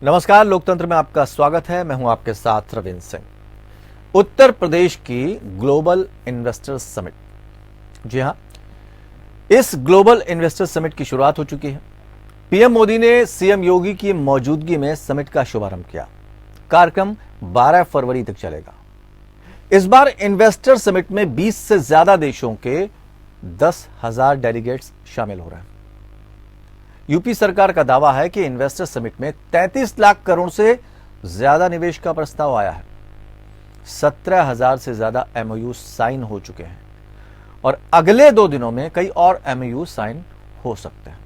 नमस्कार, लोकतंत्र में आपका स्वागत है। मैं हूं आपके साथ रविंद्र सिंह। उत्तर प्रदेश की ग्लोबल इन्वेस्टर्स समिट, जी हां, इस ग्लोबल इन्वेस्टर्स समिट की शुरुआत हो चुकी है। पीएम मोदी ने सीएम योगी की मौजूदगी में समिट का शुभारंभ किया। कार्यक्रम 12 फरवरी तक चलेगा। इस बार इन्वेस्टर समिट में 20 से ज्यादा देशों के 10,000 डेलीगेट्स शामिल हो रहे हैं। यूपी सरकार का दावा है कि इन्वेस्टर समिट में 33 लाख करोड़ से ज्यादा निवेश का प्रस्ताव आया है। 17,000 से ज्यादा एमओयू साइन हो चुके हैं और अगले 2 दिनों में कई और एमओयू साइन हो सकते हैं।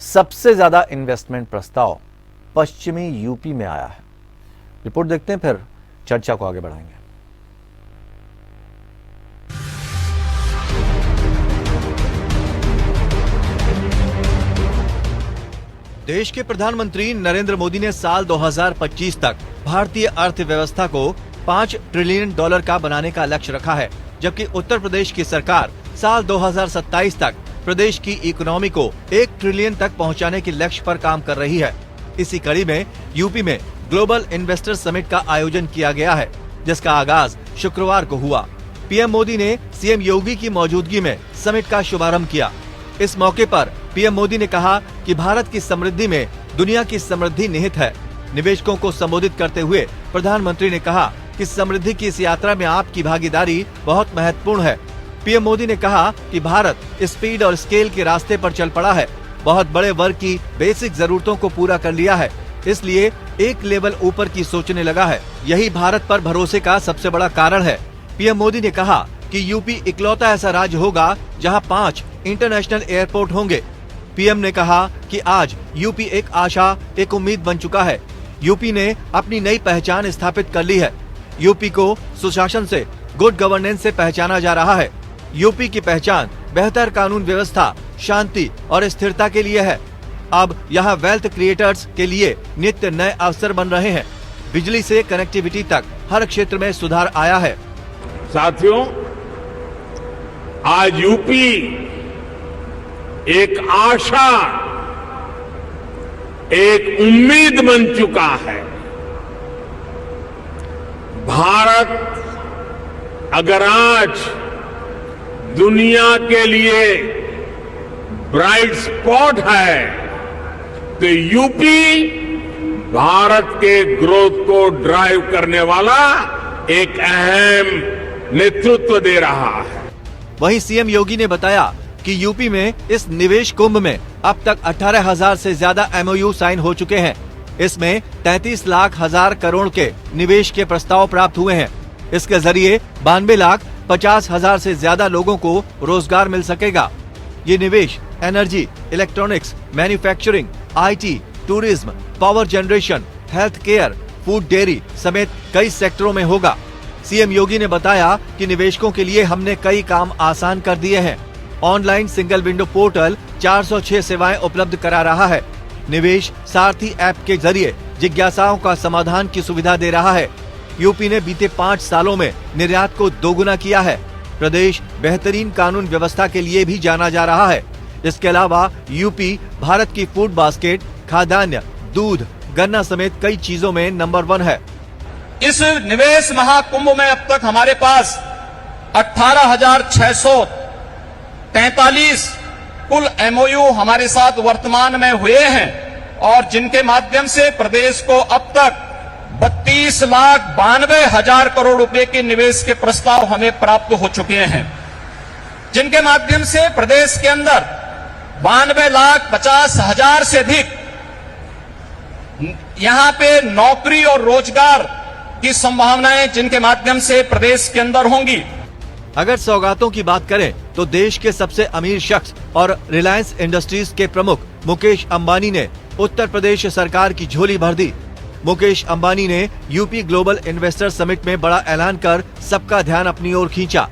सबसे ज्यादा इन्वेस्टमेंट प्रस्ताव पश्चिमी यूपी में आया है। रिपोर्ट देखते हैं, फिर चर्चा को आगे बढ़ाएंगे। देश के प्रधानमंत्री नरेंद्र मोदी ने साल 2025 तक भारतीय अर्थव्यवस्था को $5 ट्रिलियन का बनाने का लक्ष्य रखा है, जबकि उत्तर प्रदेश की सरकार साल 2027 तक प्रदेश की इकोनॉमी को 1 ट्रिलियन तक पहुंचाने के लक्ष्य पर काम कर रही है। इसी कड़ी में यूपी में ग्लोबल इन्वेस्टर समिट का आयोजन किया गया है, जिसका आगाज शुक्रवार को हुआ। पीएम मोदी ने सीएम योगी की मौजूदगी में समिट का शुभारंभ किया। इस मौके पर पीएम मोदी ने कहा कि भारत की समृद्धि में दुनिया की समृद्धि निहित है। निवेशकों को संबोधित करते हुए प्रधानमंत्री ने कहा कि समृद्धि की इस यात्रा में आपकी भागीदारी बहुत महत्वपूर्ण है। पीएम मोदी ने कहा कि भारत स्पीड और स्केल के रास्ते पर चल पड़ा है, बहुत बड़े वर्ग की बेसिक जरूरतों को पूरा कर लिया है, इसलिए एक लेवल ऊपर की सोचने लगा है। यही भारत पर भरोसे का सबसे बड़ा कारण है। पीएम मोदी ने कहा कि यूपी इकलौता ऐसा राज्य होगा जहां 5 इंटरनेशनल एयरपोर्ट होंगे। पीएम ने कहा कि आज यूपी एक आशा, एक उम्मीद बन चुका है। यूपी ने अपनी नई पहचान स्थापित कर ली है। यूपी को सुशासन से, गुड गवर्नेंस से पहचाना जा रहा है। यूपी की पहचान बेहतर कानून व्यवस्था, शांति और स्थिरता के लिए है। अब यहाँ वेल्थ क्रिएटर्स के लिए नित्य नए अवसर बन रहे हैं। बिजली से कनेक्टिविटी तक हर क्षेत्र में सुधार आया है। साथियों, आज यूपी एक आशा, एक उम्मीद बन चुका है। भारत अगर आज दुनिया के लिए ब्राइट स्पॉट है, तो यूपी भारत के ग्रोथ को ड्राइव करने वाला एक अहम नेतृत्व दे रहा है। वहीं सीएम योगी ने बताया कि यूपी में इस निवेश कुंभ में अब तक 18,000 से ज्यादा एमओयू साइन हो चुके हैं। इसमें 33 लाख हजार करोड़ के निवेश के प्रस्ताव प्राप्त हुए हैं। इसके जरिए 92,50,000 से ज्यादा लोगों को रोजगार मिल सकेगा। ये निवेश energy, electronics, manufacturing, IT, tourism, power generation, health care, food dairy समेत कई सेक्टरों में होगा। सीएम योगी ने बताया कि निवेशकों के लिए हमने कई काम आसान कर दिए हैं। ऑनलाइन सिंगल विंडो पोर्टल 406 सेवाएं उपलब्ध करा रहा है। निवेश सारथी ऐप के जरिए जिज्ञासाओं का समाधान की सुविधा दे रहा है। यूपी ने बीते 5 सालों में निर्यात को दोगुना किया है। प्रदेश बेहतरीन कानून व्यवस्था के लिए भी जाना जा रहा है। इसके अलावा यूपी भारत की फूड बास्केट, खाद्यान्न, दूध, गन्ना समेत कई चीजों में नंबर 1 है। इस निवेश महाकुंभ में अब तक हमारे पास 18,643 कुल एमओयू हमारे साथ वर्तमान में हुए हैं और जिनके माध्यम से प्रदेश को अब तक 32,92,000 करोड़ रुपए के निवेश के प्रस्ताव हमें प्राप्त हो चुके हैं, जिनके माध्यम से प्रदेश के अंदर 92,50,000 से अधिक यहां पे नौकरी और रोजगार की संभावनाएं जिनके माध्यम से प्रदेश के अंदर होंगी। अगर सौगातों की बात करें तो देश के सबसे अमीर शख्स और रिलायंस इंडस्ट्रीज के प्रमुख मुकेश अंबानी ने उत्तर प्रदेश सरकार की झोली भर दी। मुकेश अंबानी ने यूपी ग्लोबल इन्वेस्टर समिट में बड़ा ऐलान कर सबका ध्यान अपनी ओर खींचा।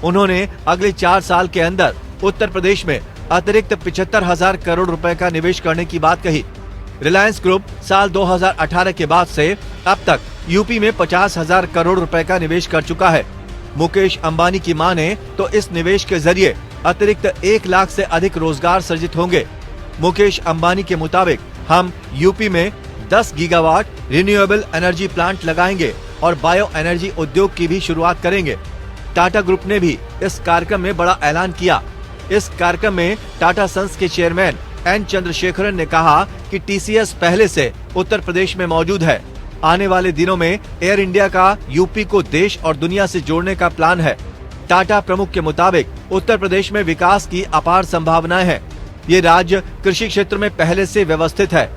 उन्होंने अगले 4 साल के अंदर उत्तर प्रदेश में अतिरिक्त 75,000 करोड़ रुपए का निवेश करने की बात कही। रिलायंस ग्रुप साल 2018 के बाद से अब तक यूपी में 50,000 करोड़ रुपए का निवेश कर चुका है। मुकेश अंबानी की माने तो इस निवेश के जरिए अतिरिक्त 1 लाख से अधिक रोजगार सृजित होंगे। मुकेश अंबानी के मुताबिक हम यूपी में 10 गीगावाट रिन्यूएबल एनर्जी प्लांट लगाएंगे और बायो एनर्जी उद्योग की भी शुरुआत करेंगे। टाटा ग्रुप ने भी इस कार्यक्रम में बड़ा ऐलान किया। इस कार्यक्रम में टाटा सन्स के चेयरमैन एन चंद्रशेखरन ने कहा कि टीसीएस पहले से उत्तर प्रदेश में मौजूद है। आने वाले दिनों में एयर इंडिया का यूपी को देश और दुनिया से जोड़ने का प्लान है। टाटा प्रमुख के मुताबिक उत्तर प्रदेश में विकास की अपार संभावनाएं हैं। ये राज्य कृषि क्षेत्र में पहले से व्यवस्थित है।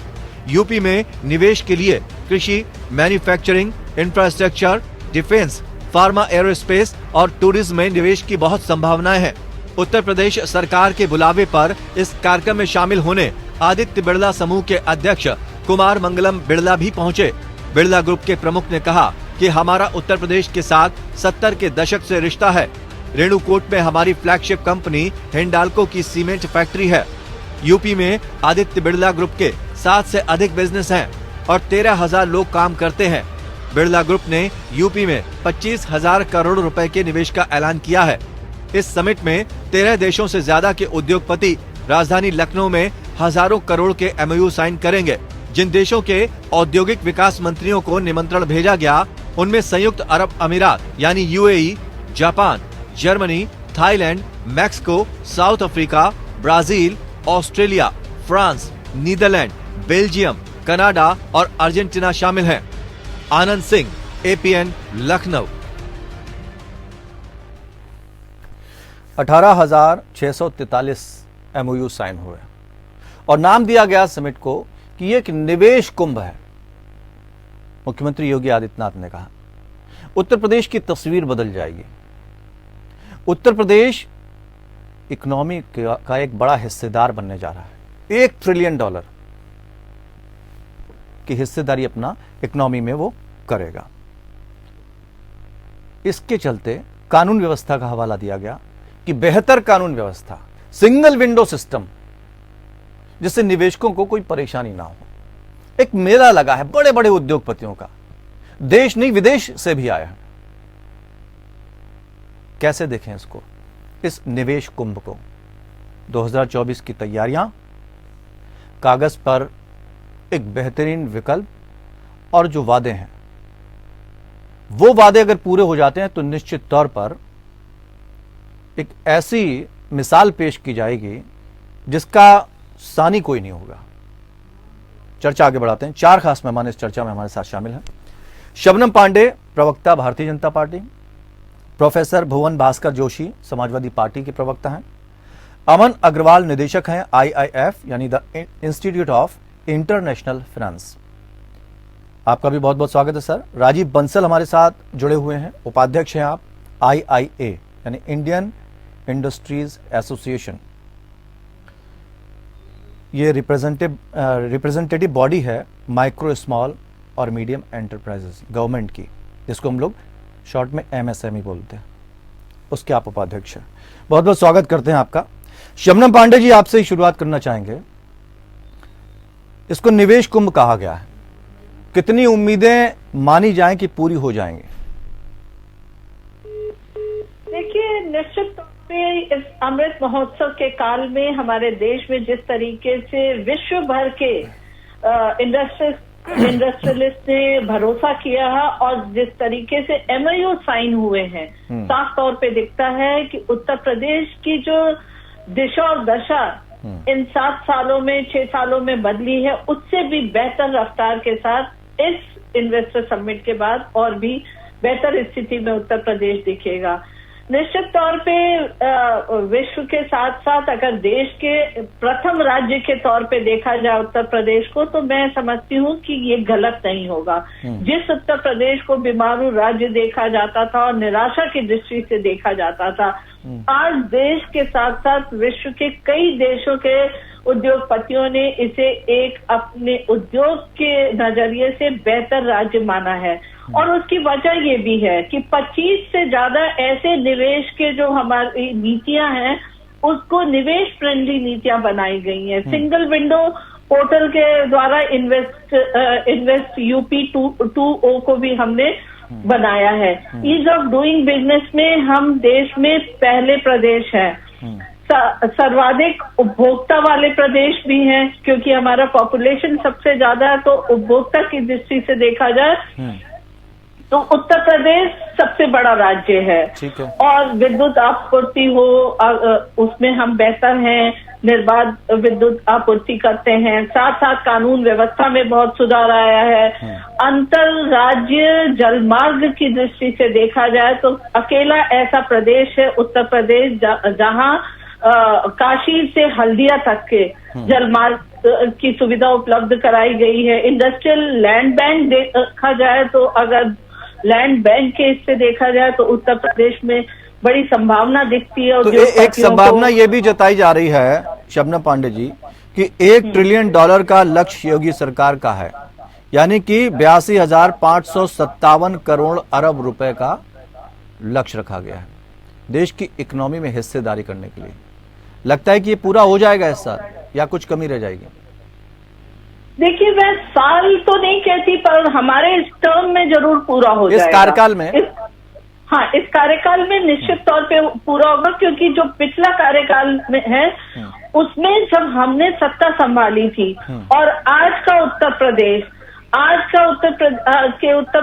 यूपी में निवेश के लिए कृषि, manufacturing, infrastructure, defence, pharma, aerospace और टूरिज्म में निवेश की बहुत संभावनाएं हैं। उत्तर प्रदेश सरकार के बुलावे पर इस कार्यक्रम में शामिल होने आदित्य बिड़ला समूह के अध्यक्ष कुमार मंगलम बिड़ला भी पहुंचे। बिड़ला ग्रुप के प्रमुख ने कहा कि हमारा उत्तर प्रदेश के साथ 70 के दशक से रिश्ता है। रेणुकूट में हमारी फ्लैगशिप कंपनी हिंडाल्को की सीमेंट फैक्ट्री है। यूपी में आदित्य बिड़ला ग्रुप के 7 से अधिक बिजनेस हैं और 13,000 लोग काम करते हैं। बिड़ला ग्रुप ने यूपी में 25,000 करोड़ रुपए के निवेश का ऐलान किया है। इस समिट में 13 देशों से ज्यादा के उद्योगपति राजधानी लखनऊ में हजारों करोड़ के एमओयू साइन करेंगे। जिन देशों के औद्योगिक विकास मंत्रियों को निमंत्रण भेजा गया उनमें संयुक्त अरब अमीरात यानी UAE, Japan, Germany, Thailand, Mexico, South Africa, Brazil, Australia, France, Netherlands, Belgium, Canada और अर्जेंटीना शामिल हैं। आनंद सिंह, एपीएन, लखनऊ। 18,643 एमओयू साइन हुए और नाम दिया गया समिट को कि ये एक निवेश कुंभ है। मुख्यमंत्री योगी आदित्यनाथ ने कहा उत्तर प्रदेश की तस्वीर बदल जाएगी। उत्तर प्रदेश इकोनॉमी का एक बड़ा हिस्सेदार बनने जा रहा है। $1 ट्रिलियन की हिस्सेदारी अपना इकोनॉमी में वो करेगा। इसके चलते कानून व्यवस्था का हवाला दिया गया कि बेहतर कानून व्यवस्था, सिंगल विंडो सिस्टम, जिससे निवेशकों को कोई परेशानी ना हो। एक मेला लगा है बड़े बड़े उद्योगपतियों का, देश नहीं विदेश से भी आया है। कैसे देखें इसको, इस निवेश कुंभ को? 2024 की तैयारियां, कागज पर एक बेहतरीन विकल्प और जो वादे हैं, वो वादे अगर पूरे हो जाते हैं तो निश्चित तौर पर एक ऐसी मिसाल पेश की जाएगी जिसका सानी कोई नहीं होगा। चर्चा आगे बढ़ाते हैं। 4 खास मेहमान इस चर्चा में हमारे साथ शामिल हैं। शबनम पांडे, प्रवक्ता भारतीय जनता पार्टी। प्रोफेसर भुवन भास्कर जोशी, समाजवादी पार्टी के प्रवक्ता हैं। अमन अग्रवाल, निदेशक हैं IIF यानी the institute of international finance. आपका भी बहुत बहुत स्वागत है सर। राजीव बंसल हमारे साथ जुड़े हुए हैं, उपाध्यक्ष हैं आप IIA यानी इंडियन इंडस्ट्रीज एसोसिएशन। ये रिप्रेजेंटेटिव बॉडी है माइक्रो, स्मॉल और मीडियम एंटरप्राइजेस गवर्नमेंट की, जिसको हम लोग शॉर्ट में MSME बोलते हैं, उसके आप उपाध्यक्ष हैं। बहुत बहुत स्वागत करते हैं आपका। शबनम पांडे जी, आपसे ही शुरुआत करना चाहेंगे। इसको निवेश कुंभ कहा गया है, कितनी उम्मीदें मानी जाएं कि पूरी हो जाएंगे? देखिए, निश्चित तौर पे इस अमृत महोत्सव के काल में हमारे देश में जिस तरीके से विश्व भर के इंडस्ट्रियलिस्ट ने भरोसा किया है और जिस तरीके से MOU साइन हुए हैं, साफ तौर पे दिखता है कि उत्तर प्रदेश की जो दिशा और दशा इन 7 सालों में 6 सालों में बदली है, उससे भी बेहतर रफ्तार के साथ इस इन्वेस्टर समिट के बाद और भी बेहतर स्थिति में उत्तर प्रदेश दिखेगा। निश्चित तौर पे विश्व के साथ साथ अगर देश के प्रथम राज्य के तौर पे देखा जाए उत्तर प्रदेश को, तो मैं समझती हूँ कि ये गलत नहीं होगा। जिस उत्तर प्रदेश को बीमारू राज्य देखा जाता था और निराशा की दृष्टि से देखा जाता था, आज देश के साथ साथ विश्व के कई देशों के उद्योगपतियों ने इसे एक अपने उद्योग के नजरिए से बेहतर राज्य माना है। और उसकी वजह ये भी है कि 25 से ज्यादा ऐसे निवेश के जो हमारी नीतियां हैं, उसको निवेश फ्रेंडली नीतियां बनाई गई हैं। सिंगल विंडो पोर्टल के द्वारा इन्वेस्ट यूपी 2.0 को भी हमने बनाया है। ईज ऑफ डूइंग बिजनेस में हम देश में पहले प्रदेश हैं। सर्वाधिक उपभोक्ता वाले प्रदेश भी हैं, क्योंकि हमारा पॉपुलेशन सबसे ज्यादा है। तो उपभोक्ता की दृष्टि से देखा जाए तो उत्तर प्रदेश सबसे बड़ा राज्य है। ठीक है। और विद्युत आपूर्ति हो उसमें हम बेहतर हैं, निर्बाध विद्युत आपूर्ति करते हैं। साथ साथ कानून व्यवस्था में बहुत सुधार आया है। अंतर राज्य जलमार्ग की दृष्टि से देखा जाए तो अकेला ऐसा प्रदेश है उत्तर प्रदेश जहां काशी से हल्दिया तक के जलमार्ग की सुविधा उपलब्ध कराई गई है। इंडस्ट्रियल लैंड बैंक देखा जाए तो अगर लैंड बैंक के इससे देखा जाए तो उत्तर प्रदेश में बड़ी संभावना दिखती है। तो एक संभावना ये भी जताई जा रही है शबनम पांडे जी कि $1 ट्रिलियन का लक्ष्य योगी सरकार का है, यानी कि 82,557 करोड़ अरब रुपए का लक्ष्य रखा गया है देश की इकोनॉमी में हिस्सेदारी करने के लिए। लगता है कि ये पूरा हो जाएगा इस साल या कुछ कमी रह जाएगी? देखिए, मैं साल तो नहीं कहती, पर हमारे इस टर्म में जरूर पूरा हो जाएगा। इस कार्यकाल में? इस कार्यकाल में निश्चित तौर पे पूरा होगा, क्योंकि जो पिछला कार्यकाल में है उसमें जब हमने सत्ता संभाली थी और आज का उत्तर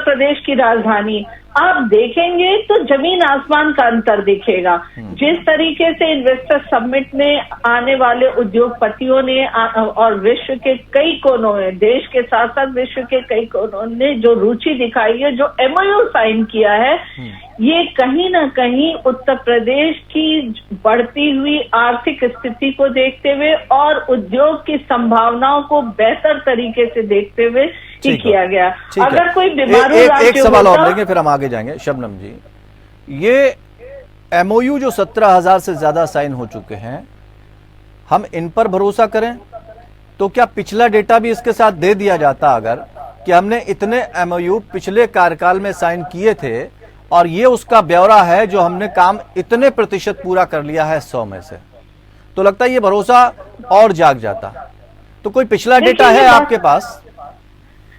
प्रदेश की राजधानी आप देखेंगे तो जमीन आसमान का अंतर दिखेगा। जिस तरीके से इन्वेस्टर समिट में आने वाले उद्योगपतियों ने और विश्व के कई कोनों में, देश के साथ साथ विश्व के कई कोनों ने जो रुचि दिखाई है, जो MOU साइन किया है, ये कहीं ना कहीं उत्तर प्रदेश की बढ़ती हुई आर्थिक स्थिति को देखते हुए और उद्योग की संभावनाओं को बेहतर तरीके से देखते हुए ही किया गया। अगर कोई बीमारू एक सवाल और लेंगे फिर हम आगे जाएंगे। शबनम जी, ये MOU जो 17,000 से ज्यादा साइन हो चुके हैं, हम इन पर भरोसा करें तो क्या पिछला डेटा भी इसके साथ दे दिया जाता अगर कि हमने इतने MOU पिछले कार्यकाल में साइन किए थे और ये उसका ब्यौरा है जो हमने काम इतने प्रतिशत पूरा कर लिया है 100 में से, तो लगता है ये भरोसा और जाग जाता। तो कोई पिछला डेटा है आपके पास?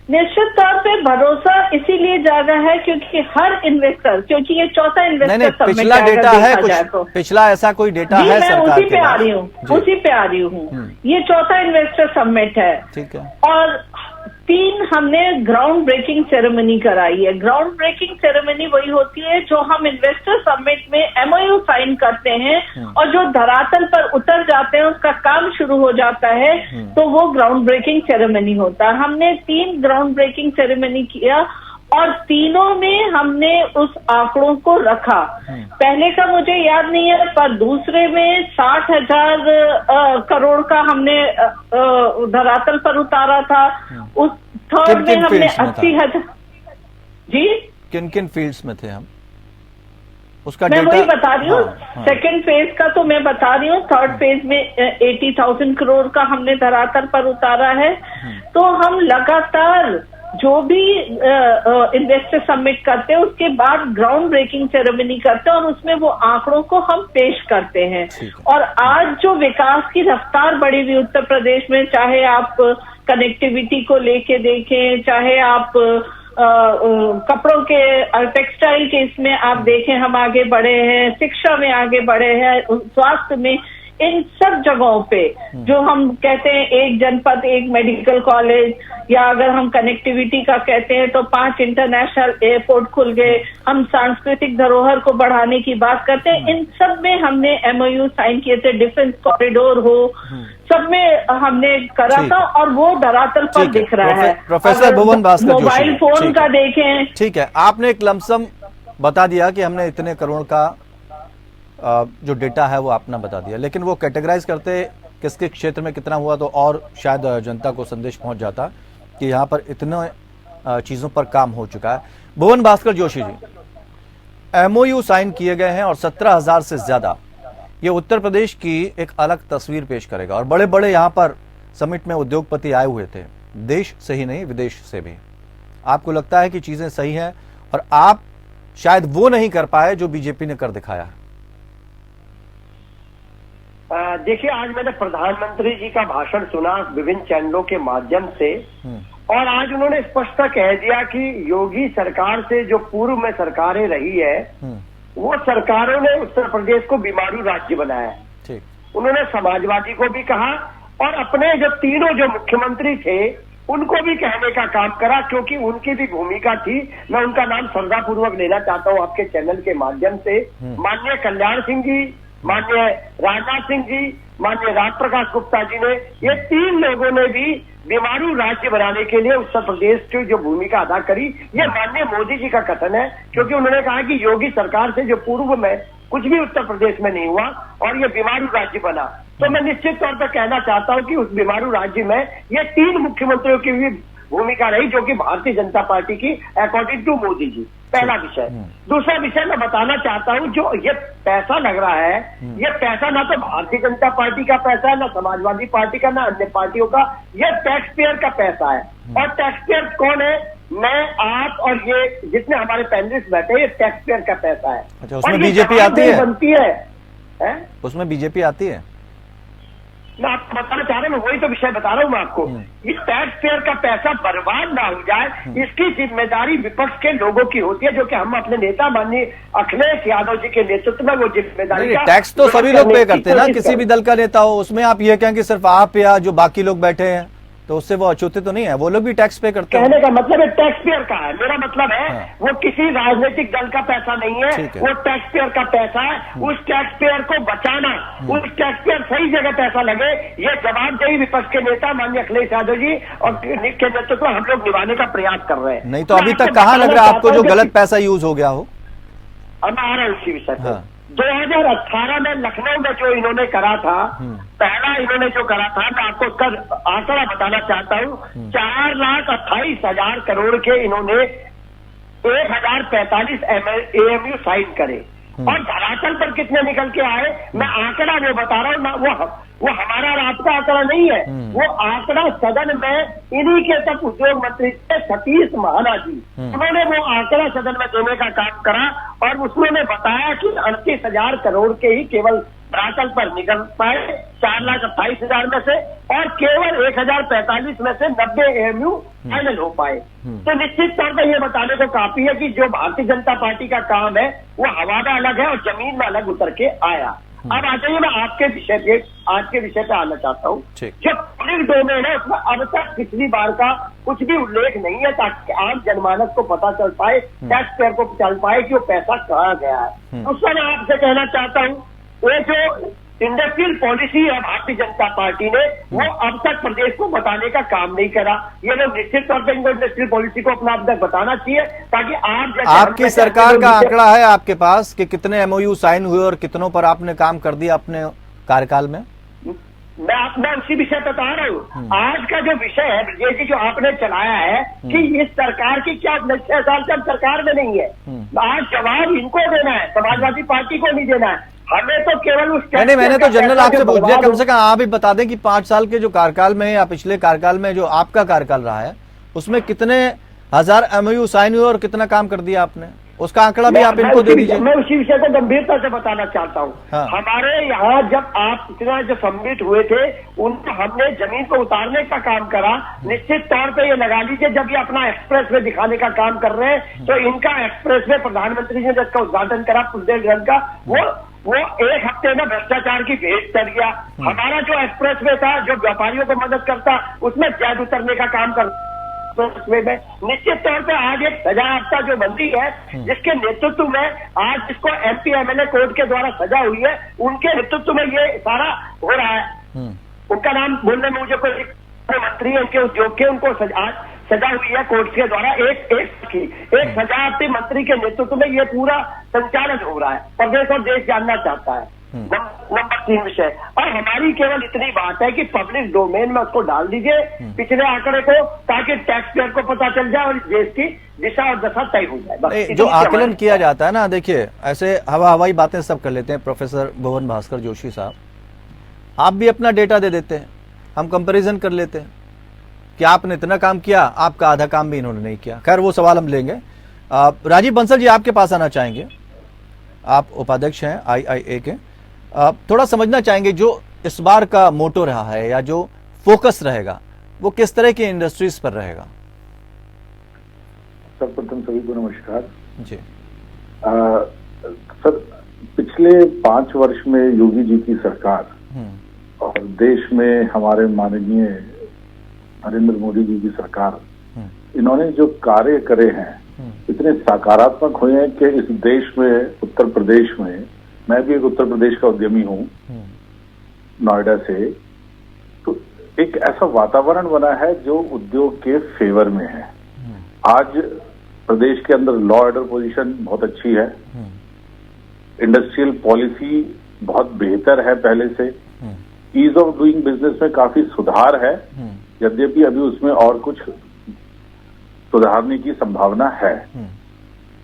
निश्चित तौर पे भरोसा इसीलिए जागा है क्योंकि हर इन्वेस्टर, क्योंकि ये चौथा इन्वेस्टर नहीं, पिछला डेटा है कुछ, पिछला ऐसा कोई डेटा है सरकार के पास? उसी पे आ रही हूँ। ये चौथा इन्वेस्टर समिट है। ठीक है। और 3 हमने ग्राउंड ब्रेकिंग सेरेमनी कराई है। ग्राउंड ब्रेकिंग सेरेमनी वही होती है जो हम इन्वेस्टर समिट में MOU साइन करते हैं और जो धरातल पर उतर जाते हैं, उसका काम शुरू हो जाता है, तो वो ग्राउंड ब्रेकिंग सेरेमनी होता है। हमने 3 ग्राउंड ब्रेकिंग सेरेमनी किया और तीनों में हमने उस आंकड़ों को रखा। पहले का मुझे याद नहीं है, पर दूसरे में 60,000 करोड़ का हमने धरातल पर उतारा था। उस थर्ड में हमने 80,000। जी, किन किन फील्ड्स में थे हम? उसका मैं वही बता रही हूँ। सेकेंड फेज का तो मैं बता रही हूँ। थर्ड फेज में 80,000 करोड़ का हमने धरातल पर उतारा है। तो हम लगातार जो भी इन्वेस्टर समिट करते हैं उसके बाद ग्राउंड ब्रेकिंग सेरेमनी करते हैं और उसमें वो आंकड़ों को हम पेश करते हैं। और आज जो विकास की रफ्तार बढ़ी हुई उत्तर प्रदेश में, चाहे आप कनेक्टिविटी को लेके देखें, चाहे आप कपड़ों के टेक्सटाइल के इसमें आप देखें, हम आगे बढ़े हैं, शिक्षा में आगे बढ़े हैं, स्वास्थ्य में, इन सब जगहों पे जो हम कहते हैं एक जनपद एक मेडिकल कॉलेज, या अगर हम कनेक्टिविटी का कहते हैं तो 5 इंटरनेशनल एयरपोर्ट खुल गए। हम सांस्कृतिक धरोहर को बढ़ाने की बात करते हैं, इन सब में हमने MOU साइन किए थे। डिफेंस कॉरिडोर हो, सब में हमने करा था और वो धरातल पर दिख रहा है। प्रोफेसर भुवन भास्कर जोशी, मोबाइल फोन का देखें। ठीक है, आपने एक लमसम बता दिया कि हमने इतने करोड़ का जो डेटा है वो आपने बता दिया, लेकिन वो कैटेगराइज करते किसके क्षेत्र में कितना हुआ तो और शायद जनता को संदेश पहुंच जाता कि यहाँ पर इतने चीजों पर काम हो चुका है। भुवन भास्कर जोशी जी, MOU साइन किए गए हैं और 17,000 से ज्यादा, ये उत्तर प्रदेश की एक अलग तस्वीर पेश करेगा। और बड़े बड़े यहाँ पर समिट में उद्योगपति आए हुए थे, देश से ही नहीं विदेश से भी। आपको लगता है कि चीजें सही हैं और आप शायद वो नहीं कर पाए जो बीजेपी ने कर दिखाया है? देखिए, आज मैंने प्रधानमंत्री जी का भाषण सुना विभिन्न चैनलों के माध्यम से, और आज उन्होंने स्पष्ट कह दिया कि योगी सरकार से जो पूर्व में सरकारें रही है, वो सरकारों ने उत्तर प्रदेश को बीमारू राज्य बनाया है। उन्होंने समाजवादी को भी कहा और अपने जो तीनों जो मुख्यमंत्री थे उनको भी कहने का काम करा, क्योंकि उनकी भी भूमिका थी। मैं उनका नाम श्रद्धापूर्वक लेना चाहता हूं आपके चैनल के माध्यम से। माननीय कल्याण सिंह जी, माननीय राजनाथ सिंह जी, माननीय राज प्रकाश गुप्ता जी ने, ये तीन लोगों ने भी बीमारू राज्य बनाने के लिए उत्तर प्रदेश की जो भूमिका अदा करी, ये माननीय मोदी जी का कथन है। क्योंकि उन्होंने कहा कि योगी सरकार से जो पूर्व में कुछ भी उत्तर प्रदेश में नहीं हुआ और ये बीमारू राज्य बना, तो मैं निश्चित तौर पर कहना चाहता हूं कि उस बीमारू राज्य में ये तीन मुख्यमंत्रियों की भी भूमिका रही, जो कि भारतीय जनता पार्टी की अकॉर्डिंग टू मोदी जी। पहला विषय। दूसरा विषय मैं बताना चाहता हूं, जो ये पैसा लग रहा है, ये पैसा ना तो भारतीय जनता पार्टी का पैसा है, ना समाजवादी पार्टी का, ना अन्य पार्टियों का, ये टैक्स पेयर का पैसा है। और टैक्स पेयर कौन है? मैं, आप और ये जितने हमारे पैनलिस्ट बैठे हैं, ये टैक्स पेयर का पैसा है। अच्छा, उसमें बीजेपी आती है? बनती है? उसमें बीजेपी आती है? मैं आपको बताना चाह रहा हूँ, वही तो विषय बता रहा हूँ मैं आपको। ये टैक्स पेयर का पैसा बर्बाद ना हो जाए, इसकी जिम्मेदारी विपक्ष के लोगों की होती है, जो कि हम अपने नेता माननीय अखिलेश यादव जी के नेतृत्व में वो जिम्मेदारी। टैक्स तो सभी लोग पे करते हैं ना, किसी भी दल का नेता हो। उसमें आप ये कहें कि सिर्फ आप या जो बाकी लोग बैठे हैं, तो उससे वो अछूते तो नहीं है, वो लोग भी टैक्स पे करते हैं। कहने का मतलब है टैक्स पेयर का है, मेरा मतलब है वो किसी राजनीतिक दल का पैसा नहीं है, वो टैक्स पेयर का पैसा है। उस टैक्स पेयर को बचाना, उस टैक्स पेयर सही जगह पैसा लगे, ये जवाबदेही विपक्ष के नेता माननीय अखिलेश यादव जी और के नेतृत्व हम लोग निभाने का प्रयास कर रहे हैं। नहीं तो अभी तक कहाँ लग रहा है आपको जो गलत पैसा यूज हो गया हो? अब मैं आ रहा हूँ उसी विषय पर। 2018 में लखनऊ में जो इन्होंने करा था, पहला इन्होंने जो करा था, मैं आपको उसका आंकड़ा बताना चाहता हूँ। 4,28,000 करोड़ के इन्होंने 1,045 AMU साइन करे और धरातल पर कितने निकल के आए, मैं आंकड़ा वो बता रहा हूँ ना, वो हमारा और आपका आंकड़ा नहीं है, वो आंकड़ा सदन में इन्हीं के तक उद्योग मंत्री थे सतीश महाना जी, उन्होंने वो आंकड़ा सदन में देने का काम करा और उन्होंने बताया कि 38,000 करोड़ के ही केवल धरातल पर निकल पाए 4,28,000 में से, और केवल 1,045 में से 90 AMU फाइनल हो पाए। तो निश्चित तौर पर यह बताने को काफी है कि जो भारतीय जनता पार्टी का काम है वो हवा में अलग है और जमीन में अलग उतर के आया। अब आ जाइए, मैं आपके विषय पे, आज के विषय पे आना चाहता हूँ। जो पब्लिक डोमेन है उसमें अब तक पिछली बार का कुछ भी उल्लेख नहीं है, ताकि आम जनमानस को पता चल पाए, टैक्स पेयर को चल पाए कि वो पैसा कहाँ गया है। उसमें मैं आपसे कहना चाहता हूँ, वो जो इंडस्ट्रियल पॉलिसी है भारतीय जनता पार्टी ने, वो अब तक प्रदेश को बताने का काम नहीं करा। ये लोग निश्चित तौर पर इनको इंडस्ट्रियल पॉलिसी को अपना अब तक बताना चाहिए, ताकि आपकी सरकार का आंकड़ा है आपके पास कि कितने MOU साइन हुए और कितनों पर आपने काम कर दिया अपने कार्यकाल में? मैं उसी विषय पर बता रहा हूँ। आज का जो विषय है ब्रजेश जी, जो आपने चलाया है कि इस सरकार की क्या 6 साल से हम सरकार में नहीं है, आज जवाब इनको देना है, समाजवादी पार्टी को नहीं देना है। हमें तो केवल उस नहीं, मैंने तो जनरल आपसे पूछ दिया, कम से कम आप ही बता दें कि 5 साल के जो कार्यकाल में या पिछले कार्यकाल में जो आपका कार्यकाल रहा है, उसमें कितने हजार MOU साइन हुए और कितना काम कर दिया आपने, उसका आंकड़ा भी आप इनको दे दीजिए। मैं उसी विषय को गंभीरता से बताना चाहता हूँ। हमारे यहाँ जब आप इतना जो सम्मिलित हुए थे, उनको हमने जमीन को उतारने का काम करा। निश्चित तौर पे ये लगा लीजिए, जब ये अपना एक्सप्रेस वे दिखाने का काम कर रहे हैं, तो इनका एक्सप्रेस वे प्रधानमंत्री जी ने जिसका उद्घाटन करा बुंदेलखंड का, वो 1 हफ्ते में भ्रष्टाचार की भेंट चढ़ गया। हमारा जो एक्सप्रेस वे था, जो व्यापारियों को मदद करता, उसमें जैद उतरने का काम कर में निश्चित तौर पे आज एक सजा याफ्ता जो बंदी है, जिसके नेतृत्व में आज जिसको MP MLA कोर्ट के द्वारा सजा हुई है, उनके नेतृत्व में ये सारा हो रहा है। उनका नाम बोलने में मुझे कोई मंत्री है, उनके उद्योग के, उनको सजा हुई है कोर्ट के द्वारा। एक सजायाफ्ती मंत्री के नेतृत्व में ये पूरा संचालन हो रहा है। प्रदेश और देश जानना चाहता है। नंबर 3 विषय, और हमारी केवल इतनी बात है कि पब्लिक डोमेन में उसको डाल दीजिए पिछले आंकड़े को, ताकि टैक्स पेयर को पता चल जाए और देश की दिशा और दशा तय हो जाए। जो आकलन किया जाता है ना, देखिए ऐसे हवाई बातें सब कर लेते हैं। प्रोफेसर भुवन भास्कर जोशी साहब, आप भी अपना डेटा दे देते हैं, हम कंपैरिजन कर लेते हैं कि आपने इतना काम किया, आपका आधा काम भी इन्होंने नहीं किया। खैर वो सवाल हम लेंगे। राजीव बंसल जी आपके पास आना चाहेंगे, आप उपाध्यक्ष हैं IIA के। थोड़ा समझना चाहेंगे जो इस बार का मोटो रहा है या जो फोकस रहेगा, वो किस तरह की इंडस्ट्रीज पर रहेगा? सर्वप्रथम सभी को नमस्कार जी। सर, पिछले 5 वर्ष में योगी जी की सरकार और देश में हमारे माननीय नरेंद्र मोदी जी की सरकार, इन्होंने जो कार्य करे हैं इतने सकारात्मक हुए हैं कि इस देश में, उत्तर प्रदेश में, मैं भी एक उत्तर प्रदेश का उद्यमी हूं, नोएडा से, तो एक ऐसा वातावरण बना है जो उद्योग के फेवर में है। आज प्रदेश के अंदर लॉ ऑर्डर पोजीशन बहुत अच्छी है, इंडस्ट्रियल पॉलिसी बहुत बेहतर है पहले से, ईज ऑफ डूइंग बिजनेस में काफी सुधार है, यद्यपि अभी उसमें और कुछ सुधारने की संभावना है।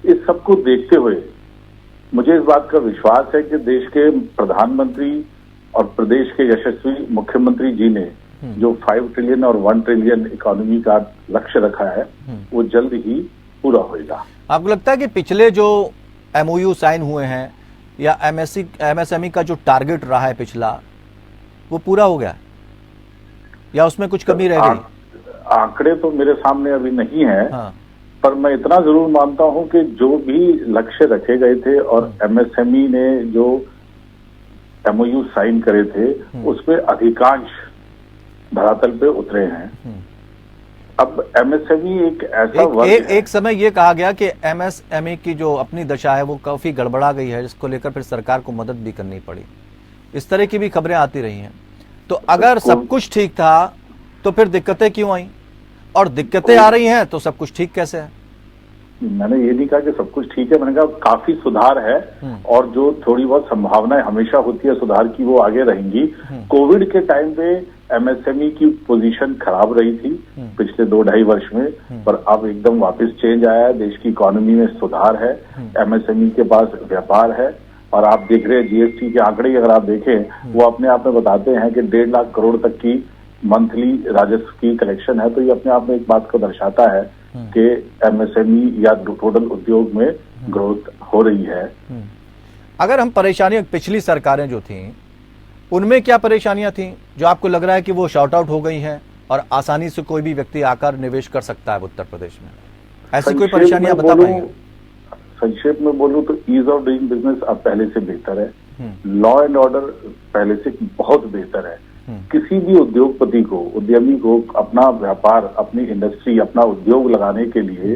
इस सब को देखते हुए मुझे इस बात का विश्वास है कि देश के प्रधानमंत्री और प्रदेश के यशस्वी मुख्यमंत्री जी ने जो 5 ट्रिलियन और 1 ट्रिलियन इकोनॉमी का लक्ष्य रखा है वो जल्द ही पूरा होगा। आपको लगता है कि पिछले जो MOU साइन हुए हैं या MSME का जो टारगेट रहा है पिछला, वो पूरा हो गया या उसमें कुछ कमी रह गई? आंकड़े तो मेरे सामने अभी नहीं है, हाँ। पर मैं इतना जरूर मानता हूं कि जो भी लक्ष्य रखे गए थे और MSME ने जो MOU साइन करे थे उसमें अधिकांश धरातल पे उतरे हैं। अब MSME एक ऐसा वर्ग एक समय ये कहा गया कि MSME की जो अपनी दशा है वो काफी गड़बड़ा गई है, जिसको लेकर फिर सरकार को मदद भी करनी पड़ी। इस तरह की भी खबरें आती रही हैं। तो अगर सब कुछ ठीक था तो फिर दिक्कतें क्यों आई, और दिक्कतें आ रही हैं तो सब कुछ ठीक कैसे है? मैंने ये नहीं कहा कि सब कुछ ठीक है, मैंने कहा काफी सुधार है और जो थोड़ी बहुत संभावनाएं हमेशा होती है सुधार की वो आगे रहेंगी। कोविड के टाइम पे MSME की पोजीशन खराब रही थी पिछले 2-2.5 वर्ष में, पर अब एकदम वापस चेंज आया है, देश की इकोनॉमी में सुधार है, MSME के पास व्यापार है। और आप देख रहे हैं GST के आंकड़े अगर आप देखें वो अपने आप में बताते हैं कि 1.5 लाख करोड़ तक की मंथली राजस्व की कलेक्शन है, तो ये अपने आप में एक बात को दर्शाता है कि MSME या टोटल उद्योग में ग्रोथ हो रही है। अगर हम परेशानियां, पिछली सरकारें जो थीं उनमें क्या परेशानियां थीं जो आपको लग रहा है कि वो शॉर्ट आउट हो गई हैं और आसानी से कोई भी व्यक्ति आकर निवेश कर सकता है उत्तर प्रदेश में? ऐसी कोई परेशानियां बता पाएंगे? संक्षेप में बोलूं तो ईज ऑफ डूइंग बिजनेस अब पहले से बेहतर है, लॉ एंड ऑर्डर पहले से बहुत बेहतर है। किसी भी उद्योगपति को, उद्यमी को अपना व्यापार, अपनी इंडस्ट्री, अपना उद्योग लगाने के लिए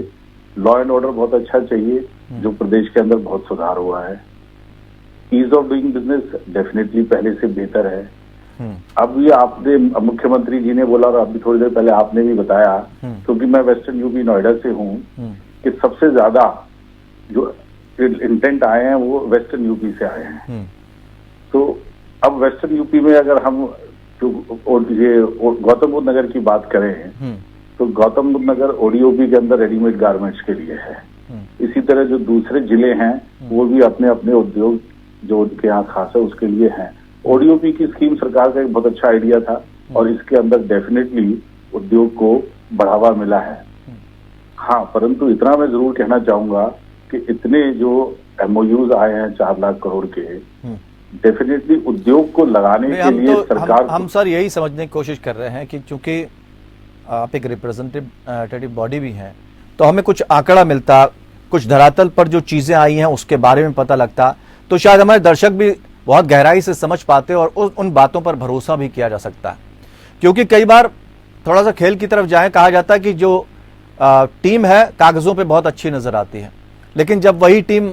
लॉ एंड ऑर्डर बहुत अच्छा चाहिए, जो प्रदेश के अंदर बहुत सुधार हुआ है। Ease of doing business definitely पहले से बेहतर है। अब ये आपने, मुख्यमंत्री जी ने बोला और अभी थोड़ी देर पहले आपने भी बताया, क्योंकि मैं वेस्टर्न यूपी नोएडा से हूँ, कि सबसे ज्यादा जो इंटेंट आए हैं वो वेस्टर्न यूपी से आए हैं। तो अब वेस्टर्न यूपी में अगर हम ये गौतम बुद्ध नगर की बात करें तो गौतम बुद्ध नगर ODOP के अंदर रेडीमेड गारमेंट्स के लिए है। इसी तरह जो दूसरे जिले हैं वो भी अपने अपने उद्योग जो उनके यहाँ खास है उसके लिए हैं। ODOP की स्कीम सरकार का एक बहुत अच्छा आइडिया था और इसके अंदर डेफिनेटली उद्योग को बढ़ावा मिला है। हाँ, परंतु इतना मैं जरूर कहना चाहूंगा कि इतने जो MOUs आए हैं 4 लाख करोड़ के, डेफिनेटली उद्योग को लगाने के लिए सरकार हम सर यही समझने की कोशिश कर रहे हैं कि चूंकि आप एक रिप्रेजेंटेटिव बॉडी भी हैं तो हमें कुछ आंकड़ा मिलता, कुछ धरातल पर जो चीजें आई हैं उसके बारे में पता लगता, तो शायद हमारे दर्शक भी बहुत गहराई से समझ पाते और उन बातों पर भरोसा भी किया जा सकता है। क्योंकि कई बार थोड़ा सा खेल की तरफ जाए, कहा जाता है कि जो टीम है कागजों पे बहुत अच्छी नजर आती है, लेकिन जब वही टीम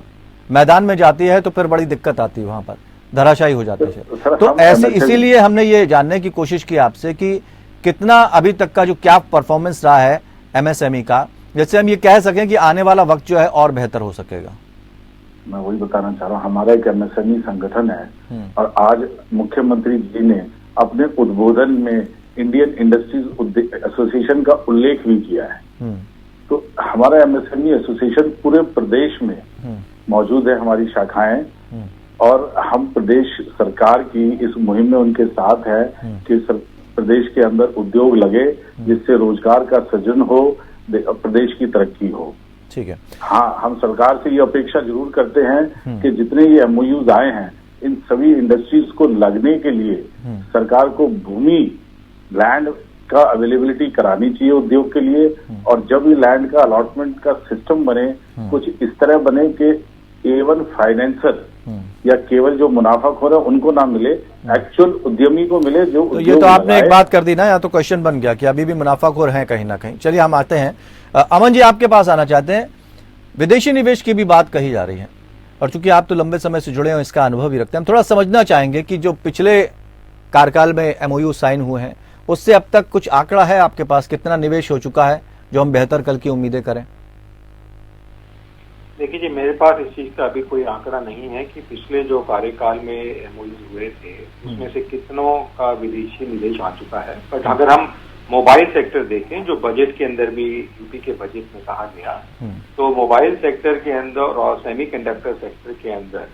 मैदान में जाती है तो फिर बड़ी दिक्कत आती है, वहां पर धराशायी हो जाती है। तो ऐसे इसीलिए हमने ये जानने की कोशिश की आपसे कि कितना अभी तक का जो क्या परफॉर्मेंस रहा है MSME का, जैसे हम ये कह सकें कि आने वाला वक्त जो है और बेहतर हो सकेगा। मैं वही बताना चाह रहा हूँ, हमारा एक MSME संगठन है और आज मुख्यमंत्री जी ने अपने उद्बोधन में इंडियन इंडस्ट्रीज एसोसिएशन का उल्लेख भी किया है। तो हमारा MSME एसोसिएशन पूरे प्रदेश में मौजूद है, हमारी शाखाएं, और हम प्रदेश सरकार की इस मुहिम में उनके साथ है कि प्रदेश के अंदर उद्योग लगे जिससे रोजगार का सृजन हो, प्रदेश की तरक्की हो। ठीक है। हाँ, हम सरकार से ये अपेक्षा जरूर करते हैं कि जितने ये MOUs आए हैं इन सभी इंडस्ट्रीज को लगने के लिए सरकार को भूमि, लैंड का अवेलेबिलिटी करानी चाहिए उद्योग के लिए, और जब ये लैंड का अलॉटमेंट का सिस्टम बने, कुछ इस तरह बने कि A1 फाइनेंसर या केवल जो मुनाफाखोर है उनको ना मिले, एक्चुअल उद्यमी को मिले जो तो ये तो आपने एक बात कर दी ना, या तो क्वेश्चन बन गया कि अभी भी मुनाफाखोर हैं कहीं ना कहीं। चलिए हम आते हैं, अमन जी आपके पास आना चाहते हैं। विदेशी निवेश की भी बात कही जा रही है और चूंकि आप तो लंबे समय से जुड़े हैं, इसका अनुभव भी रखते हैं, हम थोड़ा समझना चाहेंगे कि जो पिछले कार्यकाल में MOU साइन हुए हैं उससे अब तक कुछ आंकड़ा है आपके पास, कितना निवेश हो चुका है जो हम बेहतर कल की उम्मीदें करें? देखिए जी, मेरे पास इस चीज का अभी कोई आंकड़ा नहीं है कि पिछले जो कार्यकाल में MOU हुए थे उसमें से कितनों का विदेशी निवेश आ चुका है। बट अगर हम मोबाइल सेक्टर देखें, जो बजट के अंदर भी यूपी के बजट में कहा गया, तो मोबाइल सेक्टर के अंदर और सेमीकंडक्टर सेक्टर के अंदर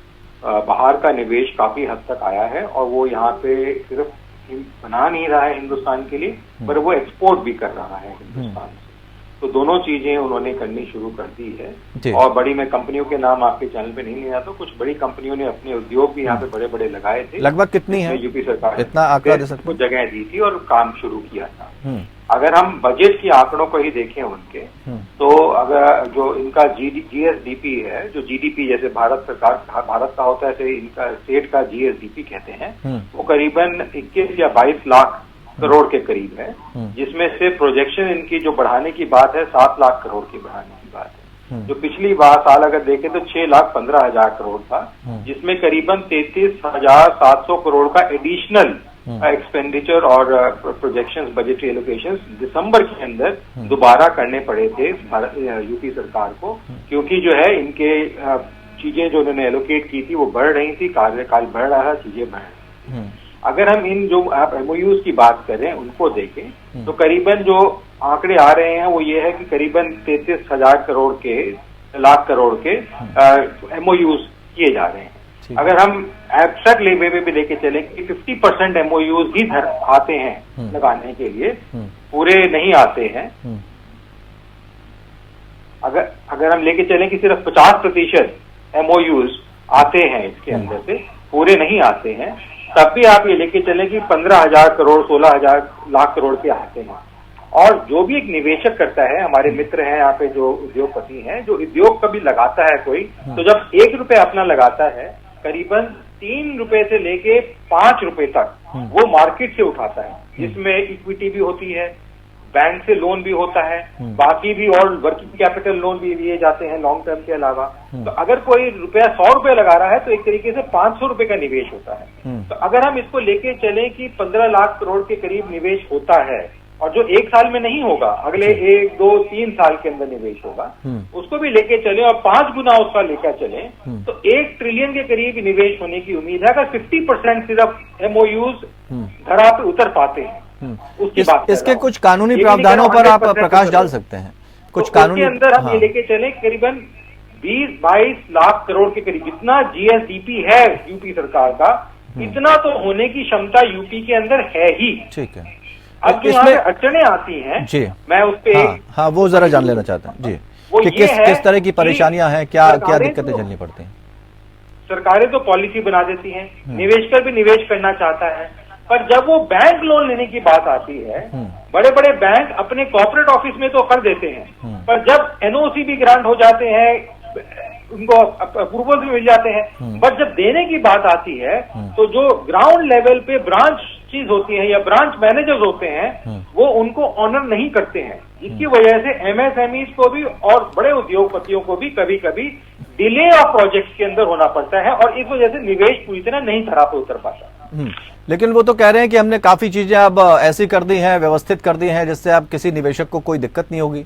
बाहर का निवेश काफी हद तक आया है और वो यहाँ पे सिर्फ बना नहीं रहा है हिंदुस्तान के लिए, पर वो एक्सपोर्ट भी कर रहा है हिंदुस्तान से। तो दोनों चीजें उन्होंने करनी शुरू कर दी है। और बड़ी, मैं कंपनियों के नाम आपके चैनल पे नहीं लिया, तो कुछ बड़ी कंपनियों ने अपने उद्योग भी यहाँ पे बड़े बड़े लगाए थे। लगभग कितनी है यूपी सरकार इतना आंकड़ा दे सकते हैं? जगह दी थी और काम शुरू किया था। अगर हम बजट की आंकड़ों को ही देखें उनके, तो अगर जो इनका GSDP है, जो GDP जैसे भारत का होता है, ऐसे इनका स्टेट का GSDP कहते हैं, वो करीबन 21 या 22 लाख करोड़ के करीब है, जिसमें से प्रोजेक्शन इनकी जो बढ़ाने की बात है 7 लाख करोड़ की बढ़ाने की बात है। जो पिछली बार साल अगर देखें तो 6,15,000 करोड़ था, जिसमें करीबन 33,700 करोड़ का एडिशनल एक्सपेंडिचर और प्रोजेक्शंस, बजटरी एलोकेशंस दिसंबर के अंदर दोबारा करने पड़े थे यूपी सरकार को, क्योंकि जो है इनके चीजें जो उन्होंने एलोकेट की थी वो बढ़ रही थी, कार्यकाल बढ़ रहा, चीजें बढ़ रही थी। अगर हम इन जो आप MOUs की बात करें उनको देखें तो करीबन जो आंकड़े आ रहे हैं वो ये है कि करीबन 33,000 लाख करोड़ के MOUs किए जा रहे हैं। अगर हम एब्स्ट्रैक्ट लेवल पे भी लेके चलें कि 50% MOUs ही आते हैं लगाने के लिए, पूरे नहीं आते हैं। अगर हम लेके चलें कि सिर्फ 50% MOUs आते हैं इसके अंदर से, पूरे नहीं आते हैं, तब भी आप ये लेके चलें कि 15,000 करोड़ 16,000 लाख करोड़ के आते हैं। और जो भी एक निवेशक करता है, हमारे मित्र हैं यहाँ पे जो उद्योगपति हैं, जो उद्योग कभी लगाता है कोई, तो जब 1 रुपये अपना लगाता है, करीबन 3 रुपए से लेके 5 रुपए तक वो मार्केट से उठाता है, जिसमें इक्विटी भी होती है, बैंक से लोन भी होता है, बाकी भी और वर्किंग कैपिटल लोन भी लिए जाते हैं लॉन्ग टर्म के अलावा। तो अगर कोई रुपया 100 रुपए लगा रहा है तो एक तरीके से 500 रुपए का निवेश होता है। तो अगर हम इसको लेके चलें कि 15 लाख करोड़ के करीब निवेश होता है, और जो 1 साल में नहीं होगा, अगले 1, 2, 3 साल के अंदर निवेश होगा, उसको भी लेके चले और 5 गुना उसका लेकर चले, तो 1 ट्रिलियन के करीब निवेश होने की उम्मीद है। अगर 50% सिर्फ MOUs धरा पे उतर पाते हैं, इसके कुछ कानूनी प्रावधानों पर आप प्रकाश डाल सकते हैं? कुछ कानूनी अंदर हम ये लेके चले करीबन 20-22 लाख करोड़ के करीब, जितना GSDP है यूपी सरकार का, इतना तो होने की क्षमता यूपी के अंदर है ही। ठीक है। अब जो यहाँ अड़चने आती हैं जी, मैं उस पे हाँ वो जरा जान लेना चाहता हूँ जी, कि किस तरह की परेशानियां हैं, क्या दिक्कतें झेलनी पड़ती हैं? सरकारें तो पॉलिसी बना देती हैं, निवेशकर भी निवेश करना चाहता है, पर जब वो बैंक लोन लेने की बात आती है, बड़े बड़े बैंक अपने कॉर्पोरेट ऑफिस में तो कर देते हैं, पर जब NOC भी ग्रांट हो जाते हैं, उनको अप्रूवल भी मिल जाते हैं, बट जब देने की बात आती है तो जो ग्राउंड लेवल पे ब्रांच चीज होती है या ब्रांच मैनेजर्स होते हैं, वो उनको ऑनर नहीं करते हैं, जिसकी वजह से MSMEs को भी और बड़े उद्योगपतियों को भी कभी कभी डिले ऑफ प्रोजेक्ट्स के अंदर होना पड़ता है, और इस वजह से निवेश पूरी तरह नहीं धरा पे उतर पाता। लेकिन वो तो कह रहे हैं कि हमने काफी चीजें अब ऐसी कर दी हैं, व्यवस्थित कर दी हैं, जिससे अब किसी निवेशक को कोई दिक्कत नहीं होगी।